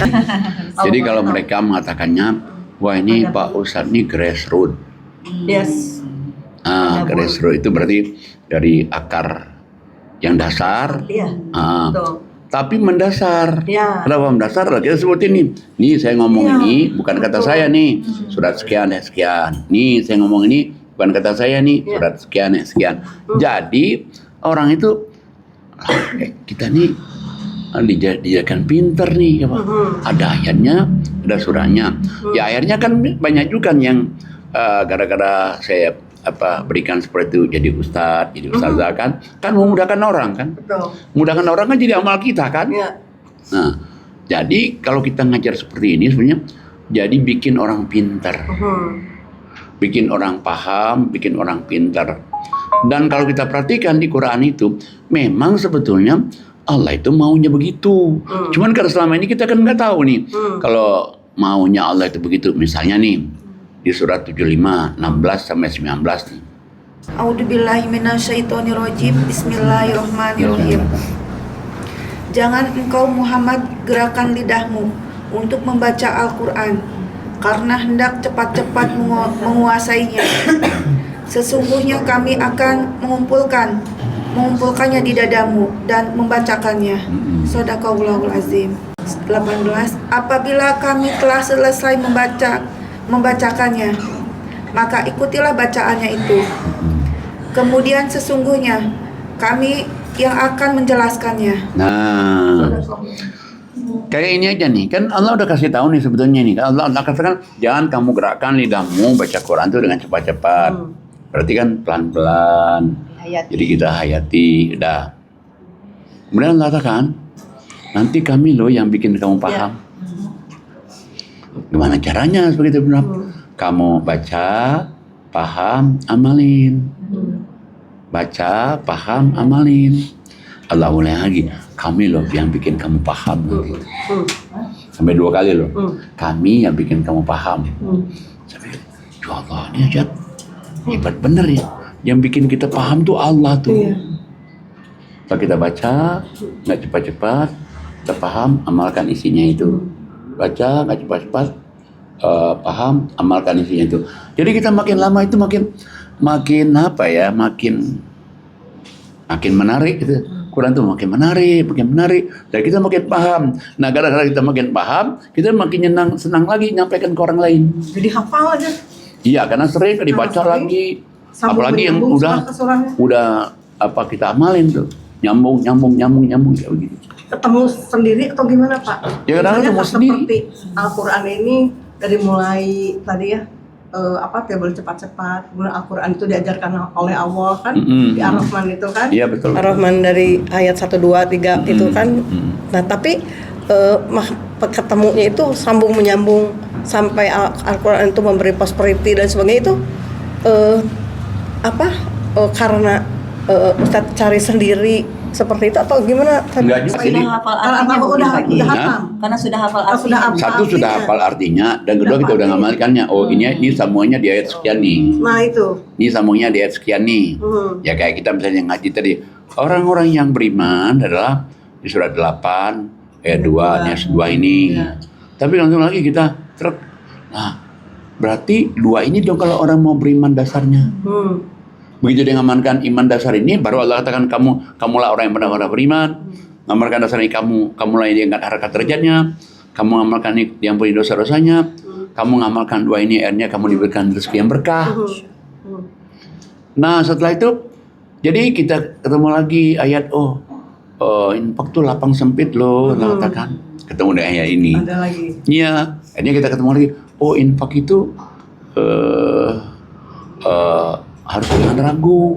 Jadi kalau mereka mengatakannya wah ini Pak Ustadz ini grassroots. Yes. Grassroots itu berarti dari akar yang dasar. Iya. Betul. Tapi mendasar. Ya. Kenapa mendasar? Kita sebutin nih. Nih saya ngomong ini bukan kata saya nih. Surat sekian ya sekian. Nih saya ngomong ini bukan kata saya nih. Surat sekian ya sekian. Jadi orang itu kita nih dijadikan pinter nih. Ada ayatnya, ada surahnya. Ya akhirnya kan banyak juga yang gara-gara saya berikan seperti itu jadi ustadz, jadi ustazah kan memudahkan orang kan. Betul. Memudahkan orang kan jadi amal kita kan. Iya. Nah, jadi kalau kita ngajar seperti ini sebenarnya jadi bikin orang pintar. Bikin orang paham, bikin orang pintar. Dan kalau kita perhatikan di Quran itu, memang sebetulnya Allah itu maunya begitu. Cuman karena selama ini kita kan nggak tahu nih, kalau maunya Allah itu begitu. Misalnya nih, di surat 75, 16 sampai 19 nih. A'udzubillahi minasyaitonirrajim. Bismillahirrahmanirrahim. Jangan engkau Muhammad gerakan lidahmu untuk membaca Al-Quran, karena hendak cepat-cepat menguasainya. Sesungguhnya kami akan mengumpulkannya di dadamu dan membacakannya. Shadaqallahul azim. 18. Apabila kami telah selesai membacakannya, maka ikutilah bacaannya itu. Kemudian sesungguhnya kami yang akan menjelaskannya. Nah, kayak ini aja nih, kan Allah udah kasih tahu nih sebetulnya nih. Allah katakan jangan kamu gerakkan lidahmu baca Quran itu dengan cepat-cepat. Berarti kan pelan-pelan. Jadi kita hayati, udah. Kemudian Allah katakan, nanti kami loh yang bikin kamu paham. Gimana caranya seperti itu? Kamu baca, paham, amalin. Baca, paham, amalin. Allah ulang lagi, kami loh yang bikin kamu paham. Sampai 2 kali loh. Kami yang bikin kamu paham. Sampai, ya Allah, ini aja hebat bener ya. Yang bikin kita paham tuh Allah tuh. Kalau kita baca, nggak cepat-cepat, kita paham, amalkan isinya itu. Baca, nggak cepat-cepat, paham, amalkan isinya itu. Jadi kita makin lama itu makin apa ya, makin menarik gitu. Quran tuh makin menarik, dan kita makin paham. Nah, gara-gara kita makin paham, kita makin senang lagi nyampaikan ke orang lain. Jadi hafal aja. Iya, karena sering dibaca lagi. Apalagi yang udah kita amalin tuh. Nyambung kayak begitu. Ketemu sendiri atau gimana, Pak? Ya, kadang ketemu sendiri. Seperti Al-Quran ini dari mulai tadi ya, tidak boleh cepat-cepat. Kemudian Al-Quran itu diajarkan oleh Allah kan, di Ar-Rahman itu kan. Iya, betul. Ar-Rahman dari ayat 1, 2, 3 itu kan. Nah, tapi ketemunya itu sambung menyambung sampai Al-Quran itu memberi prosperity dan sebagainya itu karena Ustadz cari sendiri seperti itu atau gimana? Enggak juga ini. Hafal artinya udah hafal. Karena sudah hafal artinya. Satu sudah hafal artinya, dan kedua kita udah ngamalkannya. Oh, ini sambungannya di ayat sekian nih. Nah, itu. Ini sambungnya di ayat sekian nih. Ya kayak kita misalnya ngaji tadi, orang-orang yang beriman adalah di surat 8 ayat 2 ayat 2 ini. Tapi langsung lagi kita truk. Nah, berarti 2 ini dong kalau orang mau beriman dasarnya. Begitu dia ngamalkan iman dasar ini, baru Allah katakan kamulah orang yang benar-benar beriman. Ngamalkan dasar ini kamulah yang diangkat harkat derajatnya. Kamu ngamalkan ini yang punya dosa-dosanya. Kamu ngamalkan 2 ini, akhirnya kamu diberikan rezeki yang berkah. Nah, setelah itu, jadi kita ketemu lagi ayat infak tuh lapang sempit loh, Allah katakan. Ketemu dengan ayat ini. Ada lagi. Iya, akhirnya kita ketemu lagi. Infak itu harus jangan ragu.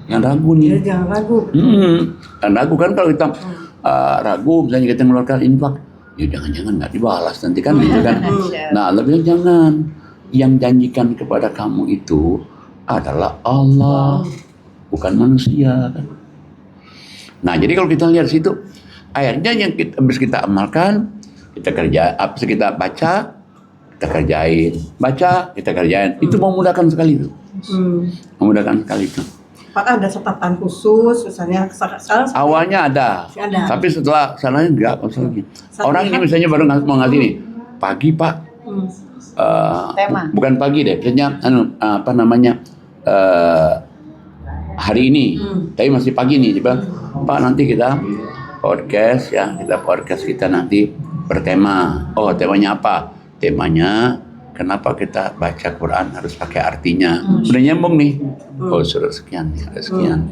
Jangan ragu nih. Ya, jangan ragu. Jangan ragu kan kalau kita ragu, misalnya kita mengeluarkan infak, ya jangan-jangan nggak dibalas nanti kan gitu kan. Nah, Allah bilang jangan. Yang janjikan kepada kamu itu adalah Allah, bukan manusia kan. Nah, jadi kalau kita lihat situ, akhirnya yang habis kita amalkan, kita kerja, habis kita baca, kita kerjain, baca, kita kerjain. Itu memudahkan sekali itu. Memudahkan sekali itu. Apakah ada catatan khusus, misalnya sekarang? Awalnya ada, tapi setelah sananya enggak. Orang ini misalnya baru mau ngasih nih, pagi Pak, Tema. bukan pagi deh, misalnya hari ini, tapi masih pagi nih, dia bilang, Pak nanti kita podcast ya, kita nanti bertema. Oh, temanya apa? Temanya kenapa kita baca Quran harus pakai artinya. Udah nyambung nih. Oh, surat sekian, sekian.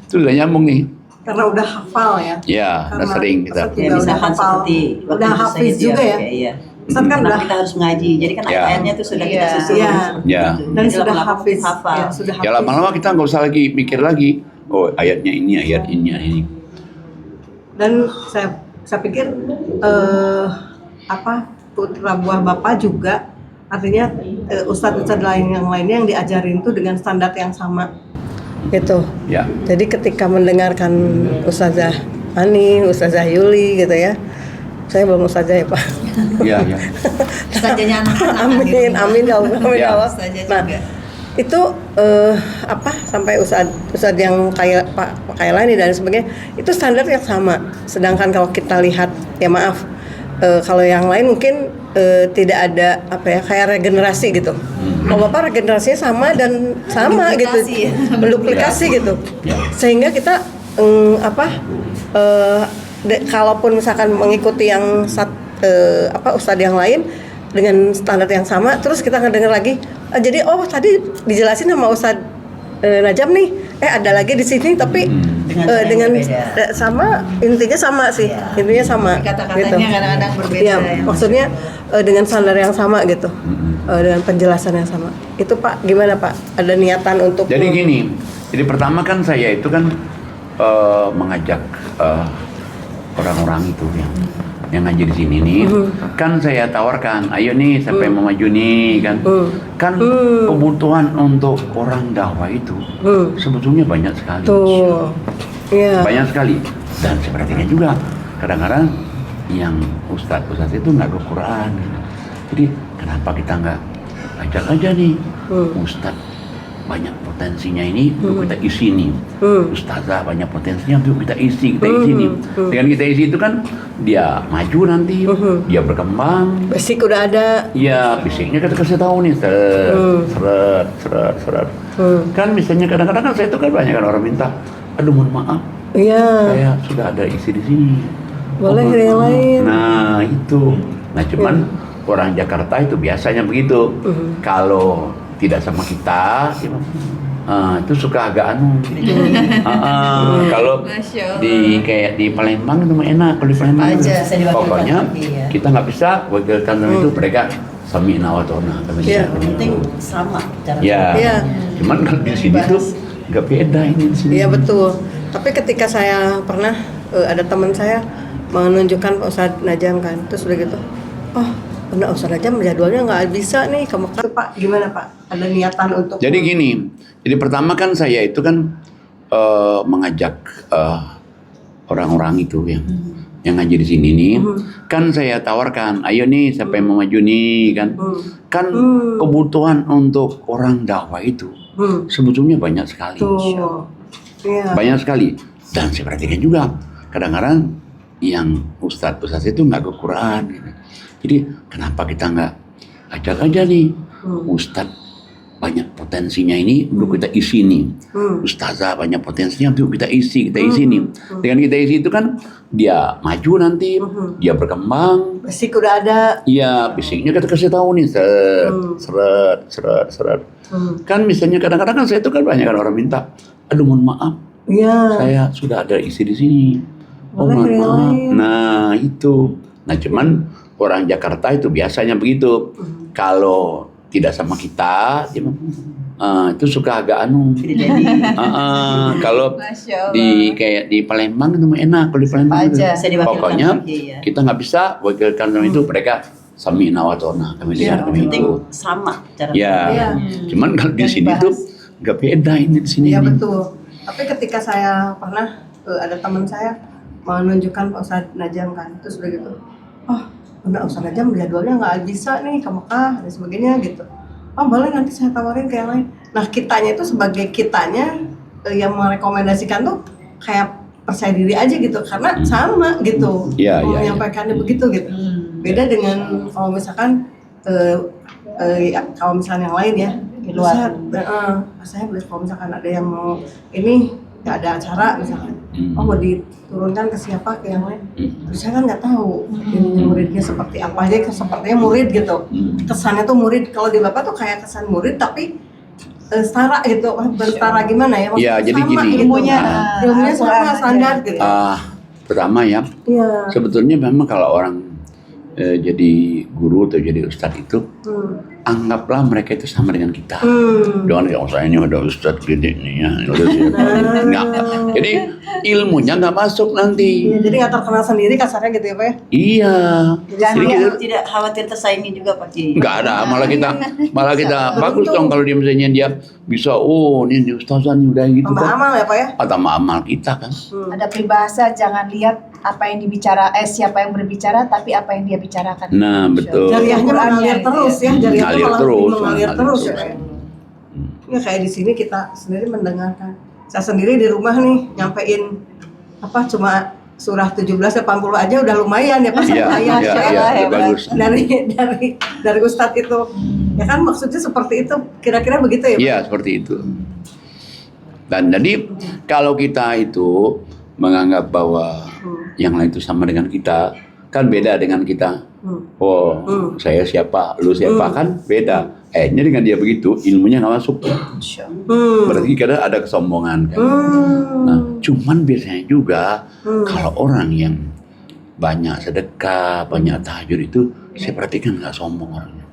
Itu udah nyambung nih. karena udah hafal ya. Ya, udah sering kita. Ustadz Ya, juga udah misalkan hafal, seperti waktu udah itu saya hafiz juga ya. Iya. Ustadz kan Karena udah kita harus ngaji, jadi kan Ya. ayat-ayatnya itu sudah kita Iya. susun. Iya. seperti Ya. itu. dan Jadi sudah lama-lama hafiz, hafal. ya, sudah Ya hafiz. lama-lama kita nggak usah lagi mikir lagi. Oh ayatnya ini, ayat ini. Dan saya pikir putra buah bapak juga artinya ustadz-ustadz yang lainnya yang diajarin tuh dengan standar yang sama gitu. Ya. Jadi ketika mendengarkan Ustazah Ani, Ustazah Yuli gitu ya, saya belum ustazah ya Pak. Iya, iya. Ustazahnya anak-anak. Amin ya Allah. Amin ya Allah. Ustazah Nah, juga. itu sampai ustadz yang kayak Pak Kailani dan sebagainya itu standar yang sama. Sedangkan kalau kita lihat ya maaf kalau yang lain mungkin tidak ada kayak regenerasi gitu. Kalau Bapak regenerasinya sama dan sama gitu, Menduplikasi ya. menduplikasi gitu. Ya. Sehingga kita kalaupun misalkan mengikuti yang ustadz yang lain dengan standar yang sama, terus kita ngedenger lagi, jadi tadi dijelasin sama Ustadz Najam nih, ada lagi di sini tapi Dengan dengan cara yang berbeda. sama, intinya sama sih, intinya sama. Kata-katanya kadang-kadang berbeda. Iya, ya. maksudnya dengan standar yang sama gitu, dengan penjelasan yang sama. Itu Pak, gimana Pak? Ada niatan untuk? Jadi gini, jadi pertama kan saya itu kan mengajak orang-orang itu yang ngaji di sini nih, kan saya tawarkan, ayo nih siapa yang mau maju nih kan kebutuhan untuk orang dakwah itu sebetulnya banyak sekali, Tuh, iya. banyak sekali, dan sepertinya juga kadang-kadang yang ustadz itu nggak ke Quran, jadi kenapa kita nggak ajak aja nih ustadz banyak potensinya ini untuk kita isi nih, ustazah banyak potensinya untuk kita isi nih. Dengan kita isi itu kan dia maju nanti, dia berkembang. Basic udah ada. Ya, basicnya kita kasih tahu nih, seret. Kan misalnya kadang-kadang kan saya itu kan banyak kan orang minta, aduh mohon maaf, Iya. saya sudah ada isi di sini. Boleh mohon yang maaf. lain. Nah itu, cuman orang Jakarta itu biasanya begitu. Kalau tidak sama kita, itu suka agak kalau Masya Allah. kayak di Palembang itu mah enak, kalau di Palembang Aja, saya diwakilkan pokoknya lagi, ya. kita nggak bisa wakilkan itu mereka sami'na wa ta'na. Iya. Yang penting sama cara. Ya, Iya. cuman kalau di sini tuh nggak beda ini di sini. Iya betul. Tapi ketika saya pernah ada teman saya menunjukkan Pak Ustadz Najam kan, terus udah gitu, benar Ustadz Najam jadwalnya nggak bisa nih kamu kan Pak, gimana Pak? Ada niatan untuk? Jadi gini, jadi pertama kan saya itu kan mengajak orang-orang itu yang ngaji di sini nih, kan saya tawarkan, ayo nih siapa yang mau maju nih kan kebutuhan untuk orang dakwah itu sebetulnya banyak sekali, Tuh. Iya. banyak sekali, dan saya perhatikan juga kadang-kadang yang ustadz itu nggak ke Quran, gitu. Jadi kenapa kita nggak ajak aja nih ustadz banyak potensinya ini untuk kita isi nih, ustazah banyak potensinya untuk kita isi nih. Dengan kita isi itu kan dia maju nanti, dia berkembang. Basic udah ada. Iya, basicnya kita kasih tahu nih, seret. Kan misalnya kadang-kadang kan saya itu kan banyak kan orang minta, aduh mohon maaf, Iya. saya sudah ada isi di sini. Boleh Mohon yang maaf. lain. Nah itu, cuman orang Jakarta itu biasanya begitu. Kalau tidak sama kita, itu suka agak Tidak jadi. kalau Masya Allah. kayak di Palembang itu mah enak, kalau di Palembang itu. Aja. Saya diwakilkan Pokoknya lagi, ya. kita nggak bisa wakilkan itu mereka sami'na wa ta'na, kami dengar Yang kami penting itu. sama cara. Ya, Iya. cuman kalau di sini dibahas. tuh nggak beda ini di sini. Iya nih. betul. Tapi ketika saya pernah ada teman saya menunjukkan Pak Ustadz Najam kan, terus udah gitu, benar Ustadz Najam jadwalnya nggak bisa nih ke Mekah dan sebagainya gitu. Boleh nanti saya tawarin ke yang lain. Nah kitanya itu sebagai kitanya yang merekomendasikan tuh kayak percaya diri aja gitu, karena sama gitu, Iya, iya, menyampaikannya begitu gitu. Beda dengan kalau misalkan kalau misalnya yang lain ya, Di luar. saya boleh kalau misalkan ada yang mau ini nggak ada acara misalkan, mau diturunkan ke siapa ke yang lain, terus saya kan nggak tahu ini muridnya seperti apa aja, sepertinya murid gitu, kesannya tuh murid. Kalau di Bapak tuh kayak kesan murid tapi setara gitu, bukan setara gimana ya? Ya, jadi sama gini. gitu. Ilmunya, Ilmunya sama Al-Quran standar aja. gitu. Pertama ya, Iya. sebetulnya memang kalau orang jadi guru atau jadi ustadz itu, anggaplah mereka itu sama dengan kita. Jangan ya, saya ini udah ustadz gede nih ya. Nggak. Jadi ilmunya nggak masuk nanti. Iya, jadi nggak terkenal sendiri kasarnya gitu ya Pak ya? Iya. Dan Jadi dia kita- Tidak khawatir tersaingi juga Pak Kiai. nggak ada, malah kita bagus dong kalau dia misalnya dia bisa, oh ini ustazah nih udah gitu Tambah kan. amal ya Pak ya? Tambah amal kita kan. Ada peribahasa, jangan lihat apa yang siapa yang berbicara, tapi apa yang dia bicarakan. Nah, betul. Jariahnya Al-Qurannya mengalir itu terus ya, jariahnya Mengalir malah terus, mengalir mengalir terus ya terus. Pak ya? Ya kayak di sini kita sendiri mendengarkan. Saya sendiri di rumah nih nyampein cuma surah 17-80 aja udah lumayan ya pas Iya, saya iya, bagus. dari Ustadz itu. Ya kan maksudnya seperti itu, kira-kira begitu ya Pak? Iya, seperti itu. Dan jadi kalau kita itu menganggap bahwa yang lain itu sama dengan kita, kan beda dengan kita. Oh, saya siapa, lu siapa, kan beda. Ini dengan dia begitu, ilmunya nggak masuk. Berarti kadang ada kesombongan kan. Nah, cuman biasanya juga kalau orang yang banyak sedekah, banyak tahajud itu, saya perhatikan nggak sombong orangnya.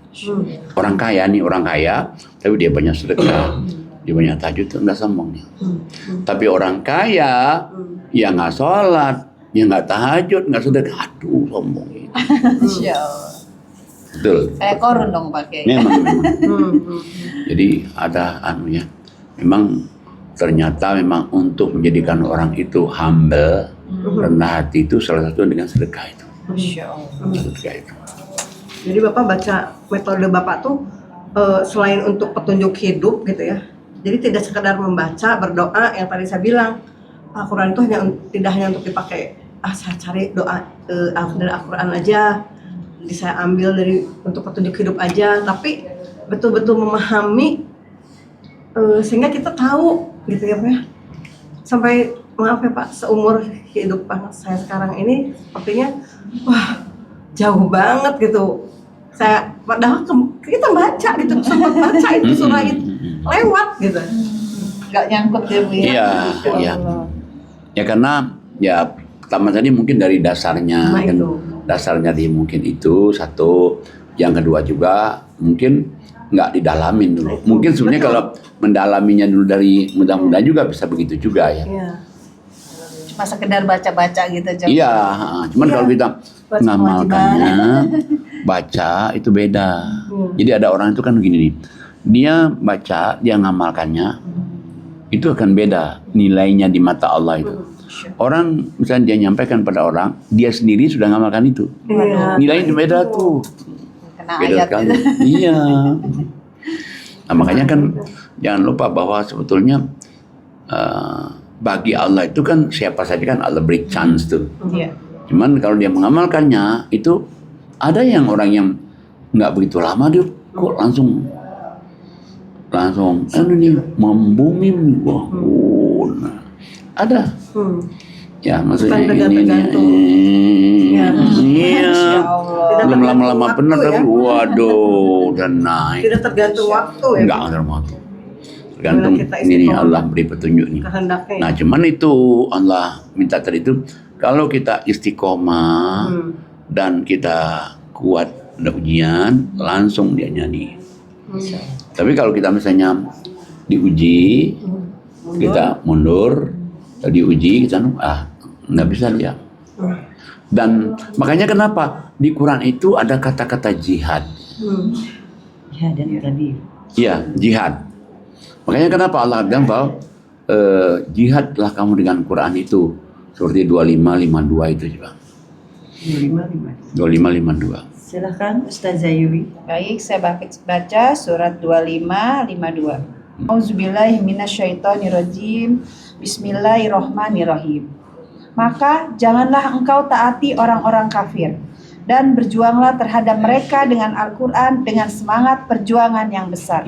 Orang kaya nih, orang kaya, tapi dia banyak sedekah, dia banyak tahajud, itu nggak sombong nih. Tapi orang kaya, ya nggak sholat, ya nggak tahajud, nggak sedekah, aduh sombong gitu. Insya Allah. Betul. Kayak korun dong pakai. Memang. Jadi ada anunya. Memang ternyata memang untuk menjadikan orang itu humble, rendah hati itu salah satu dengan sedekah itu. Insya Allah. Sedekah itu. Jadi Bapak baca metode Bapak tuh selain untuk petunjuk hidup gitu ya. Jadi tidak sekedar membaca, berdoa yang tadi saya bilang. Al-Quran itu tidak hanya untuk dipakai, saya cari doa dari Al-Quran aja. Jadi saya ambil untuk petunjuk hidup aja, tapi betul-betul memahami sehingga kita tahu gitu ya Pak ya. Sampai maaf ya Pak, seumur hidup anak saya sekarang ini sepertinya wah jauh banget gitu. Saya padahal kita baca gitu, sempat baca itu surah itu lewat gitu. Nggak nyangkut ya Bu ya. Iya, iya. Ya karena ya pertama tadi mungkin dari dasarnya Nah, kan, itu. dasarnya dia mungkin itu satu, yang kedua juga mungkin nggak didalamin dulu. Mungkin sebenarnya kalau mendalaminya dulu dari mudah-mudahan juga bisa begitu juga ya. Iya. Cuma sekedar baca-baca gitu aja. Iya, cuman kalau kita Baca ngamalkannya, baca itu beda. Jadi ada orang itu kan begini nih, dia baca, dia ngamalkannya, itu akan beda nilainya di mata Allah itu. Orang misalnya dia nyampaikan pada orang, dia sendiri sudah ngamalkan itu. Iya. Nilainya beda tuh. Kena Beda ayat sekali. itu. Iya. Nah, makanya kan jangan lupa bahwa sebetulnya bagi Allah itu kan siapa saja kan Allah beri chance tuh. Iya. Cuman kalau dia mengamalkannya itu ada yang orang yang nggak begitu lama dia kok langsung nih membumi wah, nah, ada. Ya maksudnya Bukan ini tergantung. iya. Insya Allah. Tidak Belum lama-lama tergantung benar waktu tapi ya. waduh dan naik. Tidak tergantung waktu ya. Enggak ada waktu. Tergantung Kita ini nih istiqomah. Allah beri petunjuk nih. Kehendaknya. Nah cuman itu Allah minta tadi itu kalau kita istiqomah dan kita kuat ada ujian langsung dia nyanyi. Tapi kalau kita misalnya diuji, kita mundur, diuji kita nggak bisa dia. Dan makanya kenapa di Quran itu ada kata-kata jihad. Ya, dan tadi. Iya, jihad. Makanya kenapa Allah bilang bahwa jihadlah kamu dengan Quran itu seperti 2552 itu juga. 2552. Silahkan Ustazah Yuri. Baik, saya baca surat 2552. Auzubillahi minasyaitonirrajim. Bismillahirrohmanirrohim. Maka janganlah engkau taati orang-orang kafir dan berjuanglah terhadap mereka dengan Al-Quran dengan semangat perjuangan yang besar.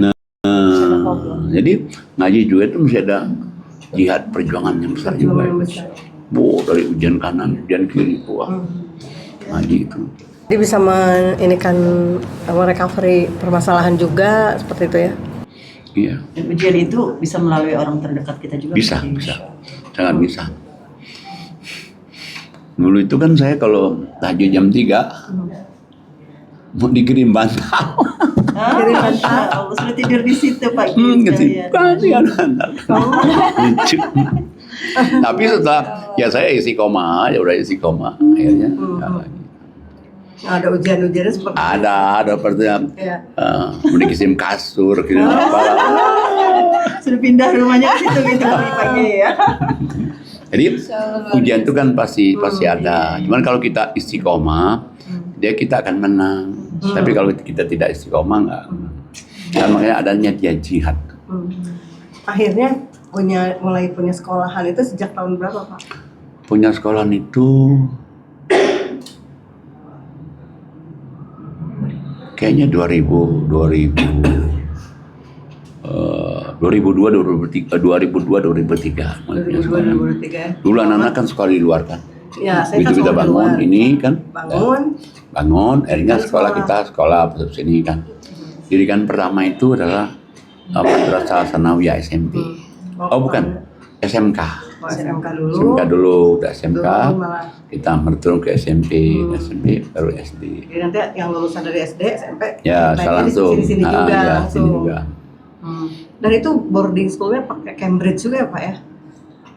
Jadi ngaji juga itu mesti ada jihad perjuangan yang besar juga. Dari ujian kanan, ujian kiri, ngaji itu. Jadi bisa merecovery permasalahan juga seperti itu ya. Iya. Dan ujian itu bisa melalui orang terdekat kita juga. Bisa, Pak Kiai. bisa. Sangat bisa. Dulu itu kan saya kalau tahajud jam 3 mau dikirim bantal. Masya Allah, sudah tidur di situ Pak Kiai sekalian. Kasihan bantal. Lucu. Tapi setelah ya saya istiqomah, ya udah istiqomah akhirnya. Ada ujian-ujiannya seperti Ada pertanyaan. ya. Mau dikirim kasur, kirim apa. Sudah pindah rumahnya ke situ gitu Pak Kiai ya. Jadi ujian itu kan pasti ada. Cuman kalau kita istiqomah, kita akan menang. Tapi kalau kita tidak istiqomah enggak. Dan makanya adanya dia jihad. Akhirnya mulai punya sekolahan itu sejak tahun berapa, Pak? Punya sekolahan itu kayaknya 2002 2003. 2003. Dulu anak-anak kan sekolah di luar kan. Ya, saya Begitu kan kita sekolah di bangun luar. ini kan. Bangun. Akhirnya sekolah sini kan. Jadi kan pertama itu adalah Madrasah Sanawiyah SMP. Oh bukan, SMK. SMK dulu. SMK dulu, udah SMK. Dulu malah. Kita berturun ke SMP, SMP baru SD. Jadi nanti yang lulusan dari SD, SMP, Ya, naiknya langsung. di sini juga, Ya, langsung. sini juga. Dan itu boarding schoolnya pakai Cambridge juga ya, Pak ya?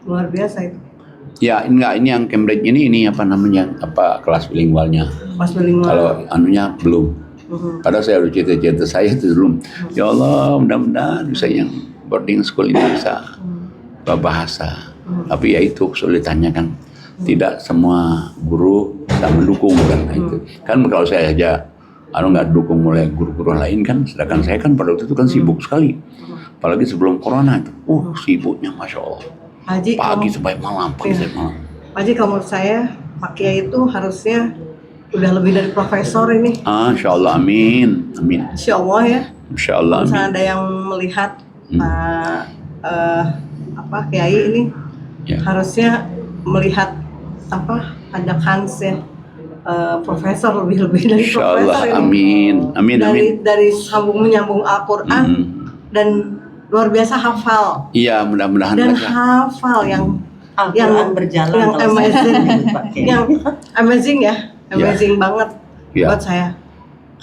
Luar biasa itu. Ya, enggak, ini yang Cambridge ini apa namanya? Kelas bilingualnya. Pas bilingual. Kalau anunya belum. Padahal saya udah cerita saya itu belum. Ya Allah, mudah-mudahan bisa yang boarding school ini bisa bahasa. Tapi ya itu kesulitannya kan. Tidak semua guru bisa mendukung kan itu. Kan kalau saya aja nggak dukung oleh guru-guru lain kan, sedangkan saya kan pada waktu itu kan sibuk sekali. Apalagi sebelum corona itu. Sibuknya Masya Allah. Haji, Pagi sampai malam, pagi sampai malam. Haji, kalau menurut saya Pak Kiai itu harusnya udah lebih dari profesor ini. Insya Allah, amin. Amin. Insya Allah ya. Insya Allah, Kalau misalnya amin. ada yang melihat Kiai ini Ya. harusnya melihat ajak Hans ya, profesor lebih dari Insya profesor Allah, ini. amin. Amin, amin. Dari sambung menyambung Al-Quran dan luar biasa hafal Iya, mudah-mudahan dan aja. hafal yang Al-Quran berjalan yang kalau saya amazing, menyebut Pak Kiai. yang amazing banget Ya. buat saya.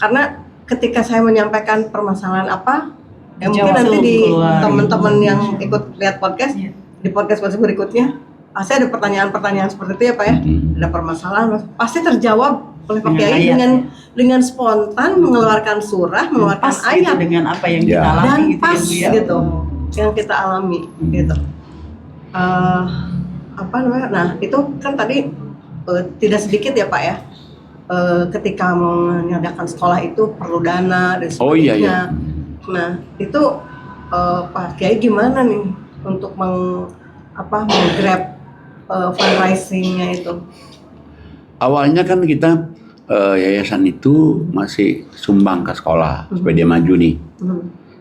Karena ketika saya menyampaikan permasalahan apa, mungkin Jawab nanti di keluar. teman-teman yang ikut lihat podcast, Iya. di podcast berikutnya, pasti ada pertanyaan-pertanyaan seperti itu ya Pak ya. Ada permasalahan, pasti terjawab oleh Pak Dengan Kiai ayat, dengan spontan mengeluarkan surah, mengeluarkan Pas gitu ayat dengan apa yang Ya. kita alami dan gitu pas ya, Bu, ya. gitu yang kita alami gitu. Nah itu kan tadi tidak sedikit ya Pak ya, ketika mengadakan sekolah itu perlu dana dan sebagainya. Oh iya, iya. Nah itu Pak Kiai gimana nih untuk menggrab fundraising-nya itu? Awalnya kan kita yayasan itu masih sumbang ke sekolah supaya dia maju nih.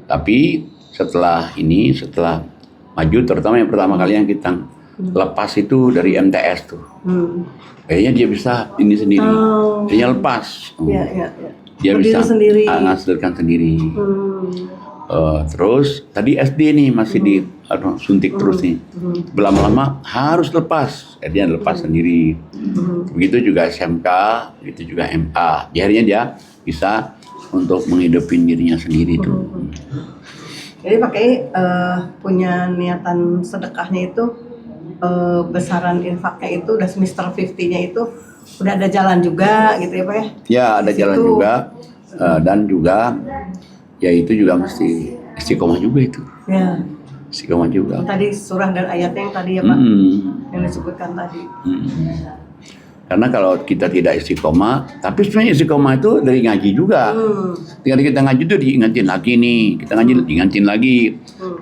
Tapi setelah maju, terutama yang pertama kali yang kita lepas itu dari MTS tuh. Kayaknya dia bisa ini sendiri. Kayaknya lepas. Iya. Dia Berdiri bisa sendiri. menghasilkan sendiri. Terus tadi SD nih masih suntik terus nih. Lama-lama harus lepas. Dia lepas sendiri. Begitu juga SMK, begitu juga MA. Akhirnya dia bisa untuk menghidupin dirinya sendiri tuh. Jadi Pak Kiai punya niatan sedekahnya itu, besaran infaknya itu udah semester 50-nya itu udah ada jalan juga gitu ya Pak ya? Ya ada Di jalan situ. juga dan juga ya itu juga mesti istiqomah juga itu. Ya. Istiqomah juga. Tadi surah dan ayatnya yang tadi ya Pak, yang disebutkan tadi. Karena kalau kita tidak istiqomah, tapi sebenarnya istiqomah itu dari ngaji juga. Ketika kita ngaji itu diingatin lagi nih, kita ngaji diingatin lagi,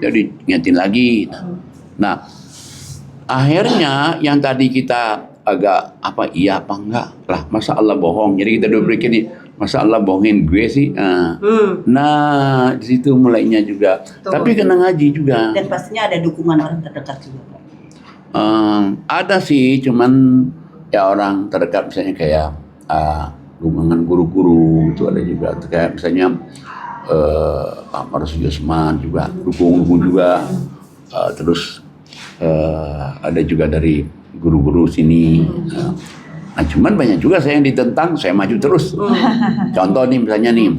jadi diingatin lagi. Nah, akhirnya yang tadi kita agak iya apa enggak lah, masa Allah bohong. Jadi kita udah berpikir nih, masa Allah bohongin gue sih. Nah, di situ mulainya juga. Tapi kena ngaji juga. Dan pastinya ada dukungan orang terdekat juga Pak. Ada sih, cuman ya orang terdekat misalnya kayak dukungan guru-guru itu ada juga. Kayak misalnya Pak Marus Yusman juga dukung juga. Terus ada juga dari guru-guru sini. Nah cuman banyak juga saya yang ditentang, saya maju terus. Contoh nih misalnya nih,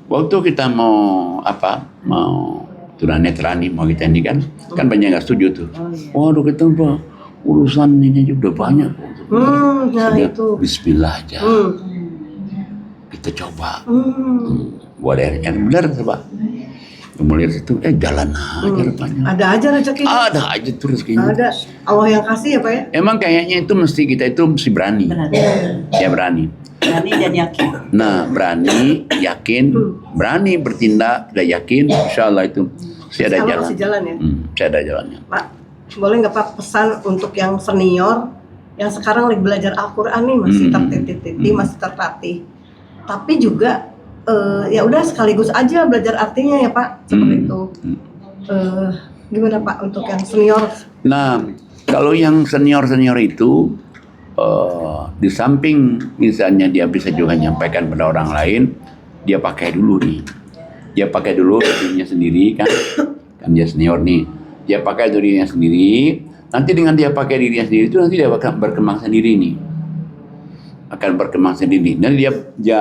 waktu kita mau tunanetra nih, mau kita ini kan banyak nggak setuju tuh. Waduh kita urusan ini udah banyak. Nah itu. Bismillah aja. Kita coba. Buat yang benar coba. Kemudian itu jalan aja rupanya. Ada aja rezekinya. Ada aja tuh rezekinya. Ada. Allah yang kasih ya Pak ya. Emang kayaknya itu kita mesti berani. Ya berani. Berani dan yakin. Nah berani, yakin, berani bertindak, tidak yakin, insya Allah itu masih ada Sekarang jalan. masih jalan ya. Masih ada jalannya. Pak, boleh nggak Pak pesan untuk yang senior yang sekarang lagi belajar Al-Quran nih masih tertiti, masih tertatih, tapi juga ya udah sekaligus aja belajar artinya ya Pak, seperti itu. Gimana Pak untuk yang senior? Nah kalau yang senior itu di samping misalnya dia bisa juga menyampaikan pada orang lain, dia pakai dulu nih. Dia pakai dulu dirinya sendiri kan dia senior nih. Dia pakai dirinya sendiri. Nanti dengan dia pakai dirinya sendiri itu nanti dia akan berkembang sendiri nih. Akan berkembang sendiri. Dan dia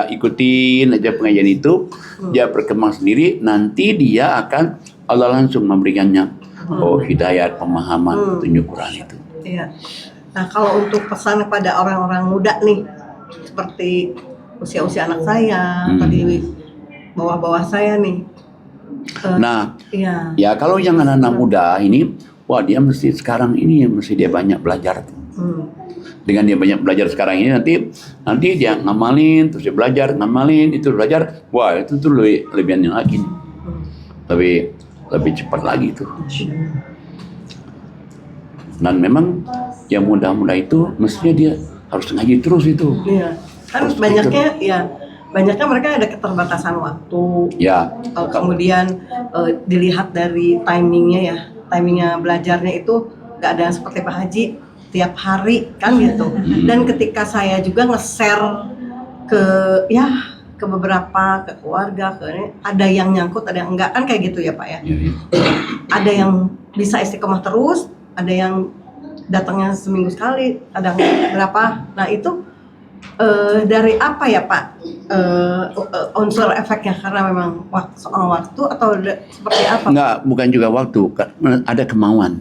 ikutin aja pengajian itu, dia berkembang sendiri. Nanti dia akan Allah langsung memberikannya hidayat, pemahaman, petunjuk Quran itu. Iya. Nah kalau untuk pesan kepada orang-orang muda nih, seperti usia anak saya, tadi bawah saya nih. Nah, iya. ya kalau yang anak-anak muda ini, wah dia mesti sekarang ini mesti dia banyak belajar. Dengan dia banyak belajar sekarang ini nanti dia ngamalin, terus dia belajar, ngamalin, itu belajar, wah itu tuh lebih aneh lagi, lebih cepat lagi tuh. Dan memang yang muda-muda itu mestinya dia harus ngaji terus itu. Iya. Kan banyaknya mereka ada keterbatasan waktu. Ya. Kemudian dilihat dari timingnya belajarnya itu nggak ada yang seperti Pak Haji tiap hari kan gitu. Dan ketika saya juga nge-share ke beberapa, ke keluarga, ada yang nyangkut, ada yang enggak kan kayak gitu ya Pak ya. Ada yang bisa istiqomah terus, ada yang datangnya seminggu sekali, ada berapa. Nah itu dari apa ya Pak unsur efeknya, karena memang soal waktu atau seperti apa? Enggak, bukan juga waktu, ada kemauan.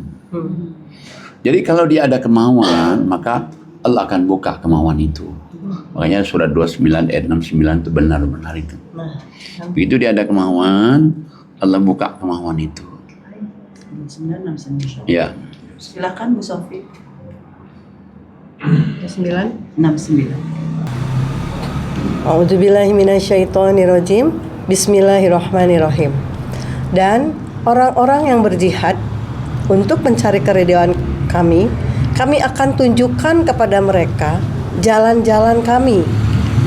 Jadi kalau dia ada kemauan, maka Allah akan buka kemauan itu. Makanya surat 29 ayat 69 itu benar-benar itu. Begitu dia ada kemauan, Allah buka kemauan itu. 69. Ya. Silakan Bu Sofi. 69. A'udzubillahi minasyaitonirrajim. Bismillahirrahmanirrahim. Dan orang-orang yang berjihad untuk mencari keridhaan kami akan tunjukkan kepada mereka jalan-jalan kami,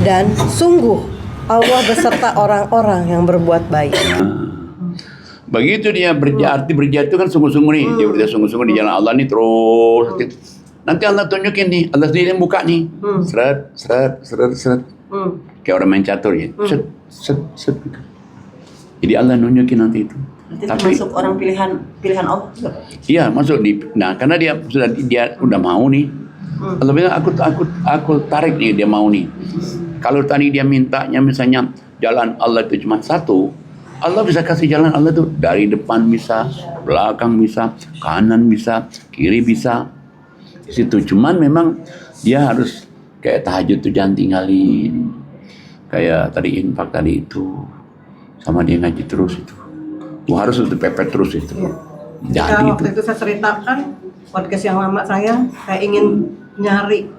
dan sungguh Allah beserta orang-orang yang berbuat baik. Begitu dia berjihad itu kan sungguh-sungguh nih, dia berjihad sungguh-sungguh di jalan Allah nih terus. Nanti Allah tunjukin nih, Allah sendiri yang buka nih, seret. Kayak orang main catur ya, set. Jadi Allah nunjukin nanti itu. Tapi masuk orang pilihan Allah juga. Iya, masuk nah karena dia udah mau nih. Allah bilang aku tarik nih, dia mau nih. Kalau tadi dia mintanya misalnya jalan Allah itu cuma satu, Allah bisa kasih jalan Allah tuh dari depan bisa, belakang bisa, kanan bisa, kiri bisa. Di situ cuman memang dia harus kayak tahajud tuh jangan tinggalin. Kayak tadi infak tadi itu, sama dia ngaji terus itu. Harus itu pepet terus itu. Jadi waktu itu saya ceritakan podcast yang lama saya ingin nyari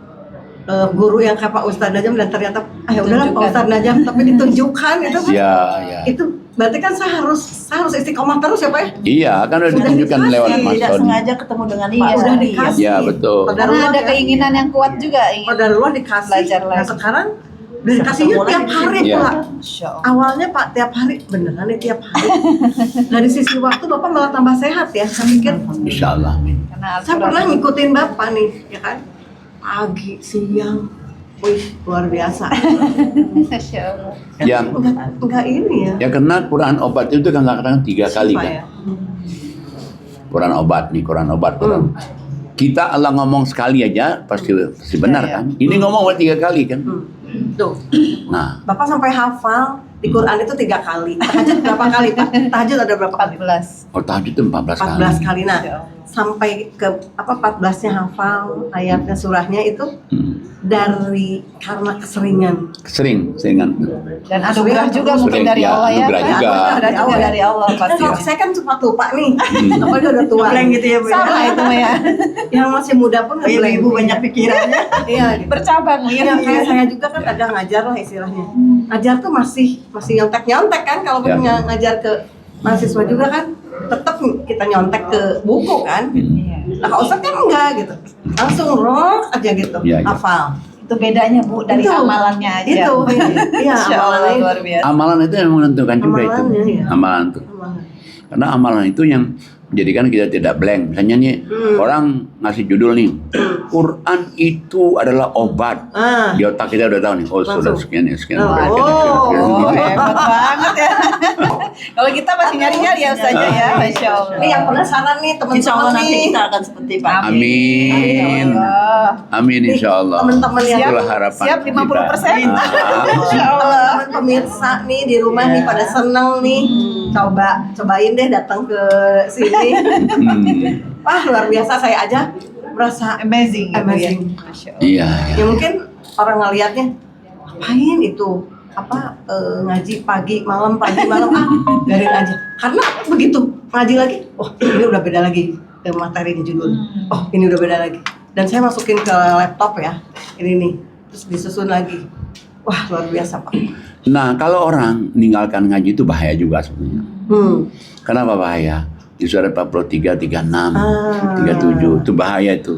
guru yang kayak Pak Ustadz Najam, dan ternyata udahlah Pak Ustadz Najam, tapi ditunjukkan itu kan. Ya. Itu berarti kan saya harus istiqomah terus ya Pak ya? Iya, kan udah ditunjukkan lewat Mas Tidak Tony. sengaja ketemu dengan Pak udah dikasih. Ya betul. Karena ada keinginan yang kuat juga ingin Qadarullah dikasih. belajar Nah lagi. sekarang dikasihnya tiap hari Iya. Pak. Awalnya Pak tiap hari, beneran nih tiap hari. Dari sisi waktu Bapak malah tambah sehat ya. Saya pikir Insya Allah. Amin. Karena saya pernah ngikutin Bapak nih, ya kan? Pagi, siang, Wih, luar biasa. Masya Allah. Yang Enggak ini ya. ya karena Quran obat itu kan kadang-kadang 3 kali Syifa kan. ya. Quran obat nih, Quran obat, Quran. Kita Allah ngomong sekali aja pasti benar Ya, ya. kan. Ini ngomong 3 kali kan. Tuh, Nah, Bapak sampai hafal di Quran itu 3 kali. Tahajud berapa kali, Pak? Tahajud ada berapa kali? 14. oh tahajud itu 14 kali. 14 kali. Nah, Ya. sampai ke 14-nya hafal ayatnya surahnya itu dari karena keseringan. Seringan. Dan anugerah juga mungkin Sering, dari ya, Allah ya. anugerah Pak. juga. Anugerah juga dari Allah Kan pasti. kalau saya kan cepat lupa nih, apalagi udah tua. Ngeblank gitu ya Bu. Sama itu Mah ya. Yang masih muda pun Oh, iya, ngeblank. ibu banyak pikirannya. Iya, gitu. Bercabang ya. Iya, kayak saya juga kan ada ngajar lah istilahnya. Ngajar tuh masih nyontek kan kalau Ya. ngajar ke mahasiswa juga kan tetap kita nyontek ke buku kan. Nah, kalau Ustadz kan enggak gitu. Langsung rock aja gitu. Ya, ya. Hafal. Itu bedanya Bu dari Itu. amalannya aja. Itu. Iya, Masya Allah, amalannya itu. luar biasa. Amalan itu yang menentukan juga itu. Amalannya, ya. Amalan itu. Amalan. Karena amalan itu yang menjadikan kita tidak blank. Misalnya nih, orang ngasih judul nih, Quran itu adalah obat. Ah. Di otak kita udah tahu nih, oh sudah Langsung. sekian ya, sekian. Oh. berarti ada sekian, Oh, gitu. hebat banget ya. Kalau kita masih nyari-nyari ya Ustazah ya, Masya Allah. Ini yang penasaran nih Insya Allah teman-teman nanti nih. kita akan seperti Pak. Amin. Allah. Amin insya Allah. Teman-teman yang Itulah harapan siap 50%. kita. Insya Allah. teman pemirsa nih di rumah nih pada seneng nih. Cobain deh datang ke sini. Wah, luar biasa, saya aja merasa Amazing. gitu ya. Amazing. Masya Allah. Iya, iya. Ya mungkin orang ngelihatnya ngapain itu ngaji pagi malam biarin aja, karena begitu ngaji lagi, oh ini udah beda lagi materinya judul, oh ini udah beda lagi, dan saya masukin ke laptop ya ini nih, terus disusun lagi. Wah, luar biasa Pak. Nah, kalau orang meninggalkan ngaji itu bahaya juga sebenarnya. Kenapa bahaya? Di surat 43, 36, 37 itu bahaya itu.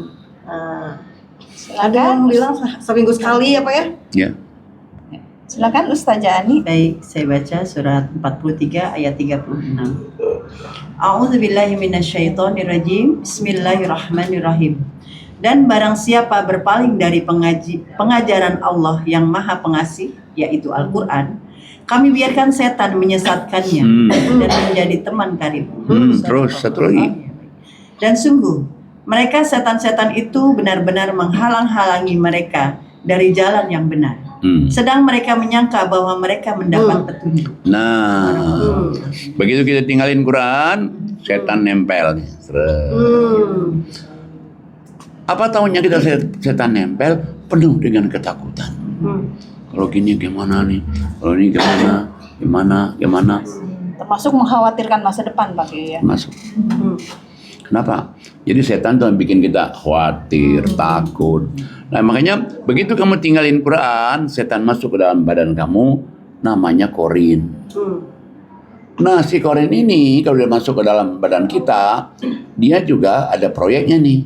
Ada yang bilang seminggu sekali apa ya? Ya. Silakan Ustazah Ani. Baik, saya baca surat 43 ayat 36. A'udzubillahi minasyaitonirrajim. Bismillahirrahmanirrahim. Dan barang siapa berpaling dari pengajaran Allah yang Maha Pengasih, yaitu Al-Qur'an, kami biarkan setan menyesatkannya dan menjadi teman karib. Terus satu lagi. Dan sungguh, mereka setan-setan itu benar-benar menghalang-halangi mereka dari jalan yang benar. Sedang mereka menyangka bahwa mereka mendapat petunjuk. Nah, begitu kita tinggalin Quran, setan nempel. Apa tahunya kita setan nempel penuh dengan ketakutan. Kalau gini gimana nih? Kalau ini gimana? Termasuk mengkhawatirkan masa depan Pak ya. Masuk. Kenapa? Jadi setan tuh yang bikin kita khawatir, takut. Nah makanya begitu kamu tinggalin Quran, setan masuk ke dalam badan kamu, namanya korin. Nah si korin ini kalau dia masuk ke dalam badan kita, dia juga ada proyeknya nih.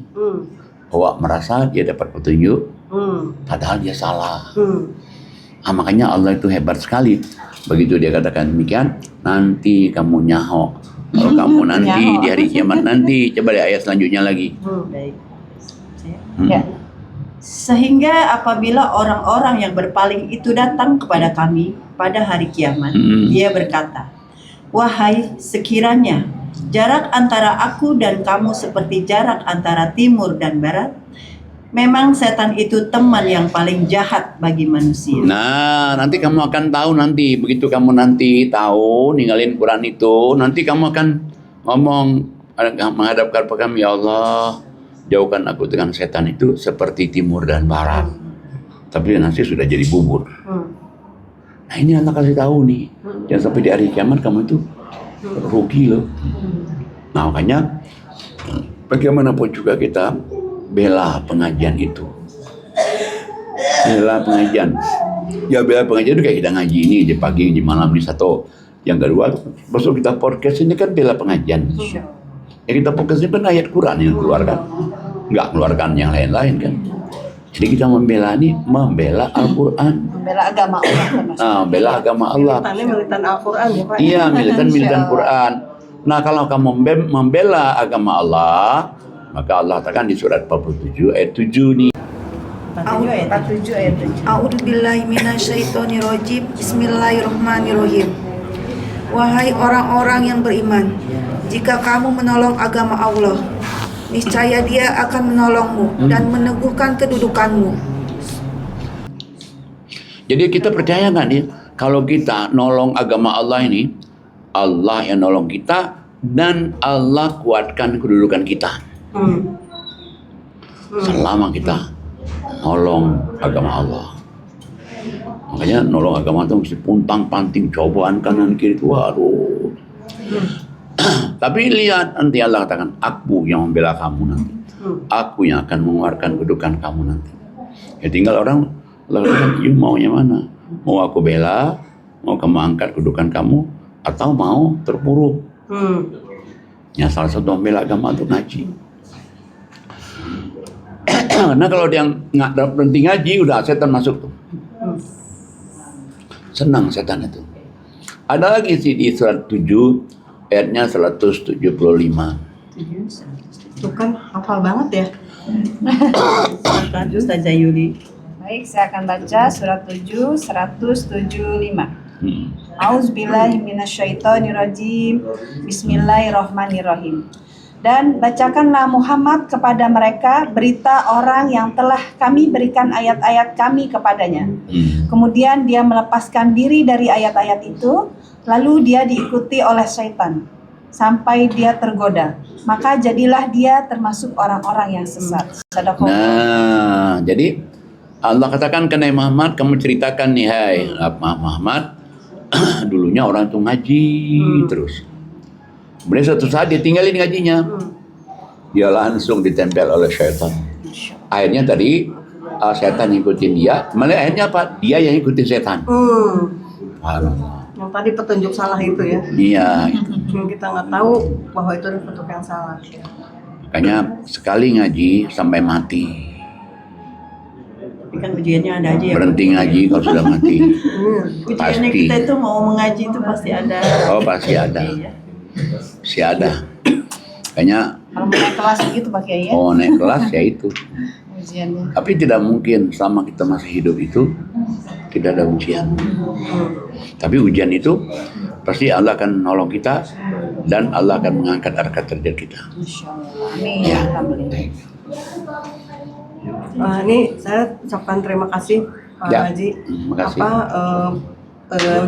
Bahwa merasa dia dapat petunjuk, padahal dia salah. Nah, makanya Allah itu hebat sekali. Begitu dia katakan demikian, nanti kamu nyaho. Kalau kamu nanti di hari kiamat nanti, coba lihat ayat selanjutnya lagi. Baik. Saya. Ya. Sehingga apabila orang-orang yang berpaling itu datang kepada kami pada hari kiamat, dia berkata, wahai sekiranya jarak antara aku dan kamu seperti jarak antara timur dan barat, memang setan itu teman yang paling jahat bagi manusia. Nah, nanti kamu akan tahu nanti. Begitu kamu nanti tahu, ninggalin Quran itu, nanti kamu akan ngomong, menghadap kepada kami, ya Allah, jauhkan aku dengan setan itu seperti timur dan barat. Tapi nanti sudah jadi bubur. Nah ini anak kasih tahu nih, jangan sampai di hari kiamat kamu itu rugi loh. Nah makanya, bagaimanapun juga kita bela pengajian itu. Bela pengajian. Ya bela pengajian itu kayak kita ngaji ini di pagi, di malam, di satu. Yang kedua, besok kita podcast ini kan bela pengajian. Ya kita podcast ini kan ayat Quran yang keluarkan. Nggak keluarkan yang lain-lain kan. Jadi kita membela Al-Quran. Membela agama Allah. Nah, bela agama Allah. Militan Al-Quran ya Pak. Iya, militan Quran. Nah, kalau kamu membela agama Allah, maka Allah katakan di surat 47 ayat 7 nih. 47 ayat 7. A'udzubillahi minasyaitonirrajim. Bismillahirrahmanirrahim. Wahai orang-orang yang beriman, jika kamu menolong agama Allah, niscaya Dia akan menolongmu dan meneguhkan kedudukanmu. Jadi kita percaya nggak nih, kalau kita nolong agama Allah ini, Allah yang nolong kita dan Allah kuatkan kedudukan kita. Selama kita nolong agama Allah. Makanya nolong agama itu mesti puntang-panting, cobaan kanan kiri itu, waduh. Tapi lihat nanti Allah katakan, aku yang membela kamu nanti. Aku yang akan mengeluarkan kedudukan kamu nanti. Ya tinggal orang, Allah katakan, you maunya mana? Mau aku bela, mau kamu angkat kedudukan kamu, atau mau terpuruk? Ya salah satu membela agama itu ngaji. Nah kalau dia nggak berhenti ngaji, udah setan masuk tuh. Senang setan itu. Ada lagi sih di surat 7 ayatnya 175. Tuh kan hafal banget ya. Silakan Ustazah Yuli. Baik, saya akan baca surat 7 175. Auzubillahi minasyaitonirrajim. Bismillahirrahmanirrahim. Dan bacakanlah Muhammad kepada mereka berita orang yang telah kami berikan ayat-ayat kami kepadanya. Kemudian dia melepaskan diri dari ayat-ayat itu, lalu dia diikuti oleh syaitan sampai dia tergoda. Maka jadilah dia termasuk orang-orang yang sesat. Sadaqallah. Nah, jadi Allah katakan ke Nabi Muhammad, kamu ceritakan nih, hai Muhammad, dulunya orang tuh ngaji terus. Kemudian suatu saat dia tinggalin ngajinya, dia langsung ditempel oleh syaitan. Akhirnya tadi setan ngikutin dia, malah akhirnya apa? Dia yang ikutin setan. Yang tadi petunjuk salah itu ya. Iya. Itu. Kita nggak tahu bahwa itu adalah petunjuk yang salah. Makanya sekali ngaji sampai mati. Tapi kan ujiannya ada aja ya. Berhenti ngaji kalau sudah mati. Ujiannya Pasti. kita itu mau mengaji itu pasti ada. Oh pasti ada. Iya. Pasti ada. Kayaknya Kalau mau naik kelas gitu Pak Kiai ya. mau naik kelas ya itu. Ujiannya. Tapi tidak mungkin selama kita masih hidup itu tidak ada ujian. Tapi ujian itu pasti Allah akan nolong kita dan Allah akan mengangkat harkat derajat kita. Masya Allah. Amin. Ya. Alhamdulillah. Ini saya ucapkan terima kasih Pak Ya, Haji. terima kasih.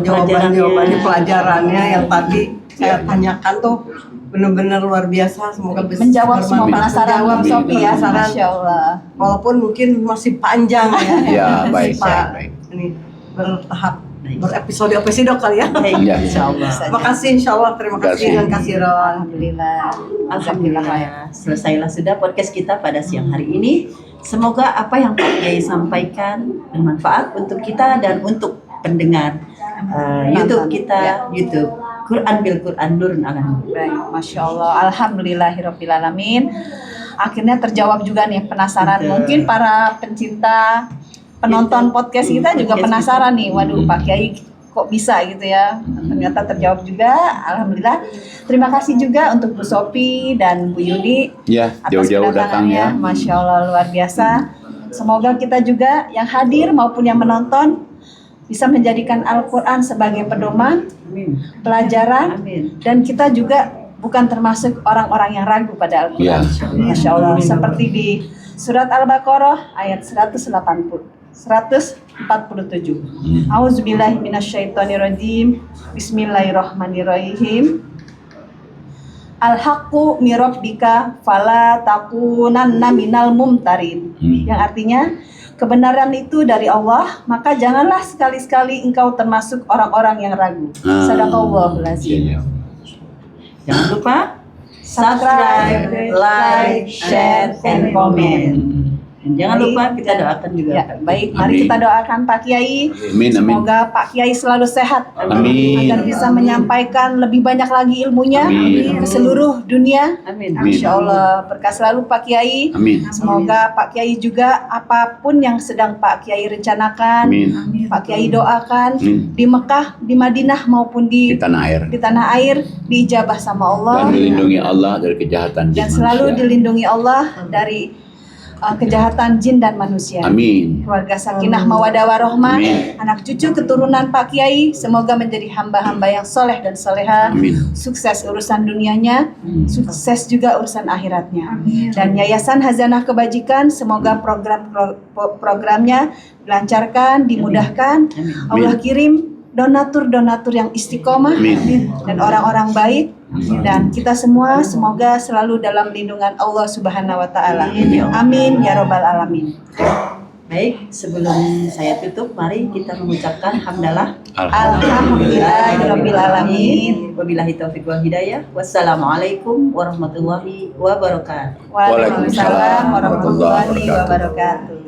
Jawaban-jawabannya, pelajarannya yang tadi saya tanyakan tuh benar-benar luar biasa. Semoga bisa Menjawab semua bermanfaat. penasaran Menjawab Bang Sofi ya. penasaran. Masya Allah. Walaupun mungkin masih panjang ya. Ya, baik, Pak. baik. Ini bertahap, berepisode-episode kali ya. Ya. Insyaallah. Makasih insyaallah, terima kasih dan kasih Ron. Alhamdulillah. Alhamdulillah, selesailah sudah podcast kita pada siang hari ini. Semoga apa yang Pak Kiai sampaikan bermanfaat untuk kita dan untuk pendengar YouTube kita, YouTube Quran bil Quran Nurun ala Nur. Baik, Masya Allah. Alhamdulillahirrabbilalamin. Akhirnya terjawab juga nih penasaran. Betul. Mungkin para pencinta penonton podcast kita juga Podcast penasaran nih. Waduh, Pak Kiai kok bisa gitu ya. Ternyata terjawab juga. Alhamdulillah. Terima kasih juga untuk Bu Sofi dan Bu Yuni Ya, atas jauh-jauh datang kedatangannya. ya. Masya Allah, luar biasa. Semoga kita juga yang hadir maupun yang menonton bisa menjadikan Al-Quran sebagai pedoman, Amin. pelajaran, Amin. dan kita juga bukan termasuk orang-orang yang ragu pada Al-Quran. Ya. Masya Allah, seperti di surat Al-Baqarah ayat 147. Auzubillahi minasyaitonirrajim. Bismillahirrahmanirrahim. Al-haqqu mirabbika fala takunanna minal mumtarin. Yang artinya kebenaran itu dari Allah, maka janganlah sekali-sekali engkau termasuk orang-orang yang ragu. Sadaqallahul azim. Ya. Jangan lupa subscribe, like, share, and comment. Dan jangan lupa kita doakan juga. Ya, baik, mari Amin. kita doakan Pak Kiai. Amin, amin. Semoga Pak Kiai selalu sehat. Amin. Agar bisa menyampaikan lebih banyak lagi ilmunya Amin. ke seluruh dunia. Amin. Amin. Insya Allah berkah selalu Pak Kiai. Amin. Semoga Pak Kiai juga apapun yang sedang Pak Kiai rencanakan, Amin. Pak Kiai doakan Amin. di Mekah, di Madinah maupun Di di tanah air. tanah air diijabah sama Allah Dan dilindungi Allah dari kejahatan dan jin selalu manusia. dilindungi Allah dari kejahatan jin dan manusia. Amin. Keluarga sakinah mawadah warohmah, Amin. anak cucu keturunan Pak Kiai semoga menjadi hamba-hamba yang soleh dan soleha, Amin. sukses urusan dunianya, sukses juga urusan akhiratnya. Dan Yayasan Hazanah Kebajikan semoga programnya dilancarkan, dimudahkan. Allah kirim donatur-donatur yang istiqomah Amin. dan orang-orang baik, dan kita semua semoga selalu dalam lindungan Allah Subhanahu wa taala. Amin ya robbal alamin. Baik, sebelum saya tutup, mari kita mengucapkan hamdalah. Alhamdulillahirabbil alamin. Wabillahi taufiq wal hidayah. Wassalamualaikum warahmatullahi wabarakatuh. Waalaikumsalam warahmatullahi wabarakatuh.